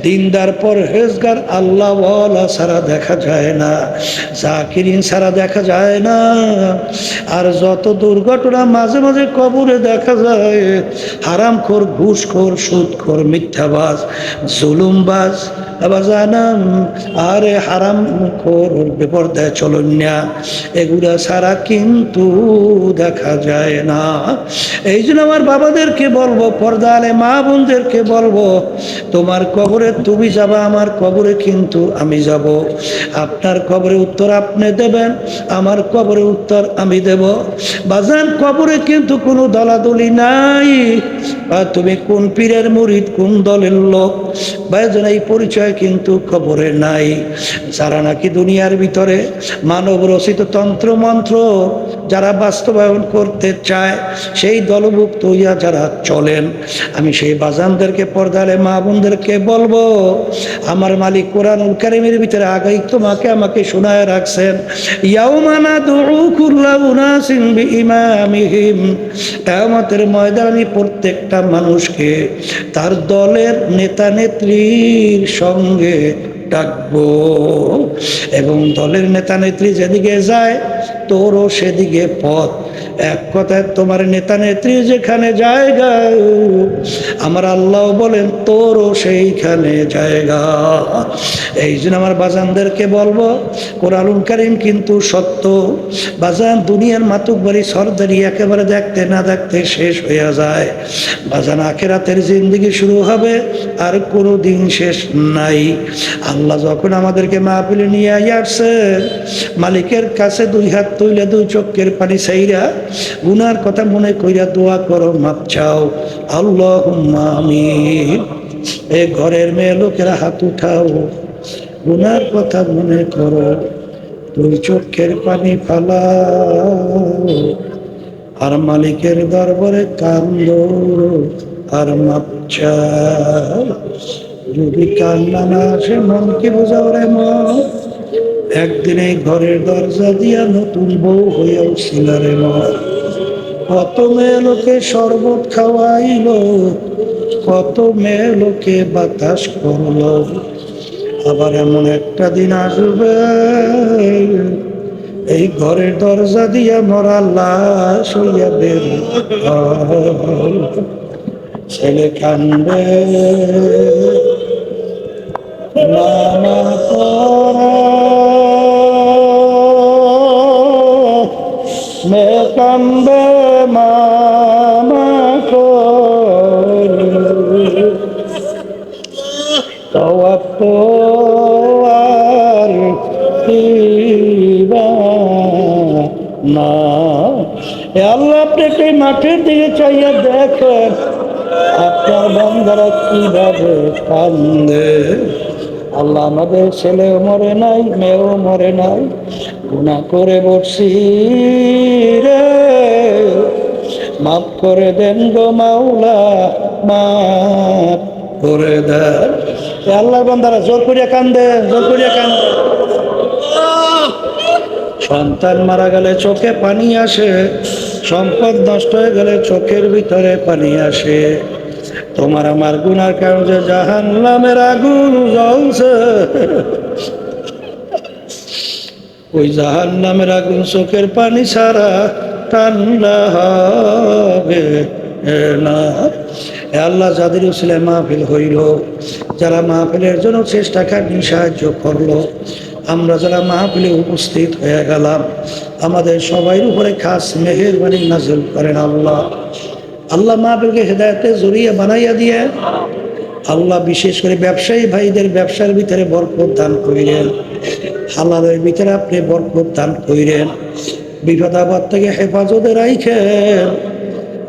দিনদার পরহেজগার আল্লাহওয়ালা ছাড়া দেখা যায় না, জাকিরিন ছাড়া দেখা যায় না। আর যত দুর্ঘটনা মাঝে মাঝে কবরে দেখা যায়, হারামখোর, ঘুষখোর, সুদখোর, মিথ্যাবাজ, জুলুমবাজ, জানাম আরে হারামখোর, বেপরদায় চলন্যা, এগুলা ছাড়া কিন্তু দেখা যায় না। এই জন্য আমার বাবাদেরকে বলবো, পর্দা আলে মা বোনদেরকে বলবো, তোমার কবরে তুমি যাবা, আমার কবরে কিন্তু আমি যাব। আপনার কবরে উত্তর আপনি দেবেন, আমার কবরে উত্তর আমি দেব। বাজান কবরে কিন্তু কোনো দলাদলি নাই, আর তুমি কোন পীরের মুরিদ, কোন দলের লোক, বাজান এই পরিচয় কিন্তু কবরে নাই। যারা নাকি দুনিয়ার ভিতরে মানব রচিত তন্ত্র মন্ত্র যারা বাস্তবায়ন করতে চায়, সেই দলভুক্ত হইয়া যারা চলেন, আমি সেই বাজানদেরকে, পর্দালে মা বোনদেরকে বলবো, আমার মালিক কোরআনুল কারীমের ভিতরে আগেই তোমাকে আমাকে শোনায় রাখছেন, ইয়াউমা নাদউ কুল্লা উনাসিন বিইমামিহিম, কিয়ামতের ময়দানে প্রত্যেকটা মানুষকে তার দলের নেতা নেত্রীর সঙ্গে ডাকবো, এবং দলের নেতা নেত্রী যেদিকে যায় তোরও সেদিকে পথ। এক কথায় তোমার নেতা নেত্রী যেখানে জায়গা, আমার আল্লাহ বলেন তোরও সেইখানে জায়গা। এই জন্য আমার বাজানদেরকে বলবো, কোরআনুল কারীম কিন্তু সত্য। বাজান দুনিয়ার মাতুব্বরি সরদারি একেবারে দেখতে না দেখতে শেষ হয়ে যায়। বাজান আখিরাতের জিন্দেগি শুরু হবে, আর কোনো দিন শেষ নাই। আল্লাহ যখন আমাদেরকে মাহফিলে নিয়ে আসছে, মালিকের কাছে দুই হাত তুইলে দুই চোখের পানি ছাইরা গুনার কথা মনে কইরা দোয়া করো, মাপ চাও। আল্লাহুম্মা আমিন। এ ঘরের মেয়ে লোকেরা হাত উঠাও, গুনার কথা মনে করো, দুই চোখের পানি ফালাও, আর মালিকের দরবারে কান্দো, আর মাপ চাও। যদি কান্না না আসে মনকে বোঝাও রে মন, একদিন এই ঘরের দরজা দিয়া নতুন বউ হইয়াও ছিলারে মর, কত মেয়ে লোকে শরবত খাওয়াইলো, কত মেয়ে লোকে বাতাস করলো। আবার এমন একটা দিন আসবে এই ঘরের দরজা দিয়া মরা লাশ হইয়া বের ছেলে কান্দে মামা করা, মেয়ে কান্দে মামা করে, তো আর না। এ আল্লাহ, আপনি একটু মাঠের দিকে চাইয়া দেখেন আপনার বান্দারা কিভাবে কান্দে। আল্লাহ, আমাদের ছেলেও মরে নাই, মেয়েও মরে নাই, গুনাহ করে বসছি রে, মাফ করে দেন গো মাওলা, মাফ করে দেন। আল্লাহ বান্দারা জোর করিয়া কান্দে, জোর করিয়া কান্দে। সন্তান মারা গেলে চোখে পানি আসে, সম্পদ নষ্ট হয়ে গেলে চোখের ভিতরে পানি আসে। তোমার আমার গুনার কারণে জাহান্নামের আগুন জ্বলছে, ওই জাহান্নামের আগুন চোখের পানি ছাড়া ঠান্ডা হবে না। আল্লাহ, যাদের উসিলায় মাহফিল হইল, যারা মাহফিলের জন্য চেষ্টা খাটনি সাহায্য করলো, আমরা যারা মাহফিলে উপস্থিত হয়ে গেলাম, আমাদের সবাই উপরে খাস মেহেরবানি নাযিল করেন আল্লাহ। আল্লাহ মাহফিলকে হেদায়েতের জরিয়া বানাইয়া দিয়ে আল্লাহ, বিশেষ করে ব্যবসায়ী ভাইদের ব্যবসার ভিতরে বরকত দান করিলেন, হালালের ভিতরে আপনি বরকত দান করিলেন, বিপদ আপদ থেকে হেফাজতে রাখেন।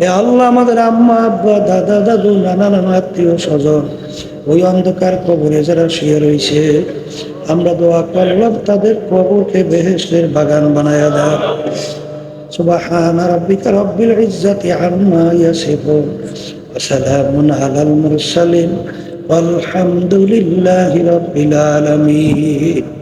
এ আল্লাহ, আমাদের আম্মা আব্বা দাদা দাদু নানা নানা আত্মীয় স্বজন ওই অন্ধকার কবরে যারা শুয়ে রয়েছে, আমরা দোয়া করলাম তাদের কবরকে বেহেশতের বাগান বানায়া দেন। সুবহানা রাব্বিকা রাব্বিল ইজ্জাতি আম্মা ইয়াসিফুন ওয়া সালামুন আলাল মুরসালিন ওয়ালহামদুলিল্লাহি রাব্বিল আলামিন।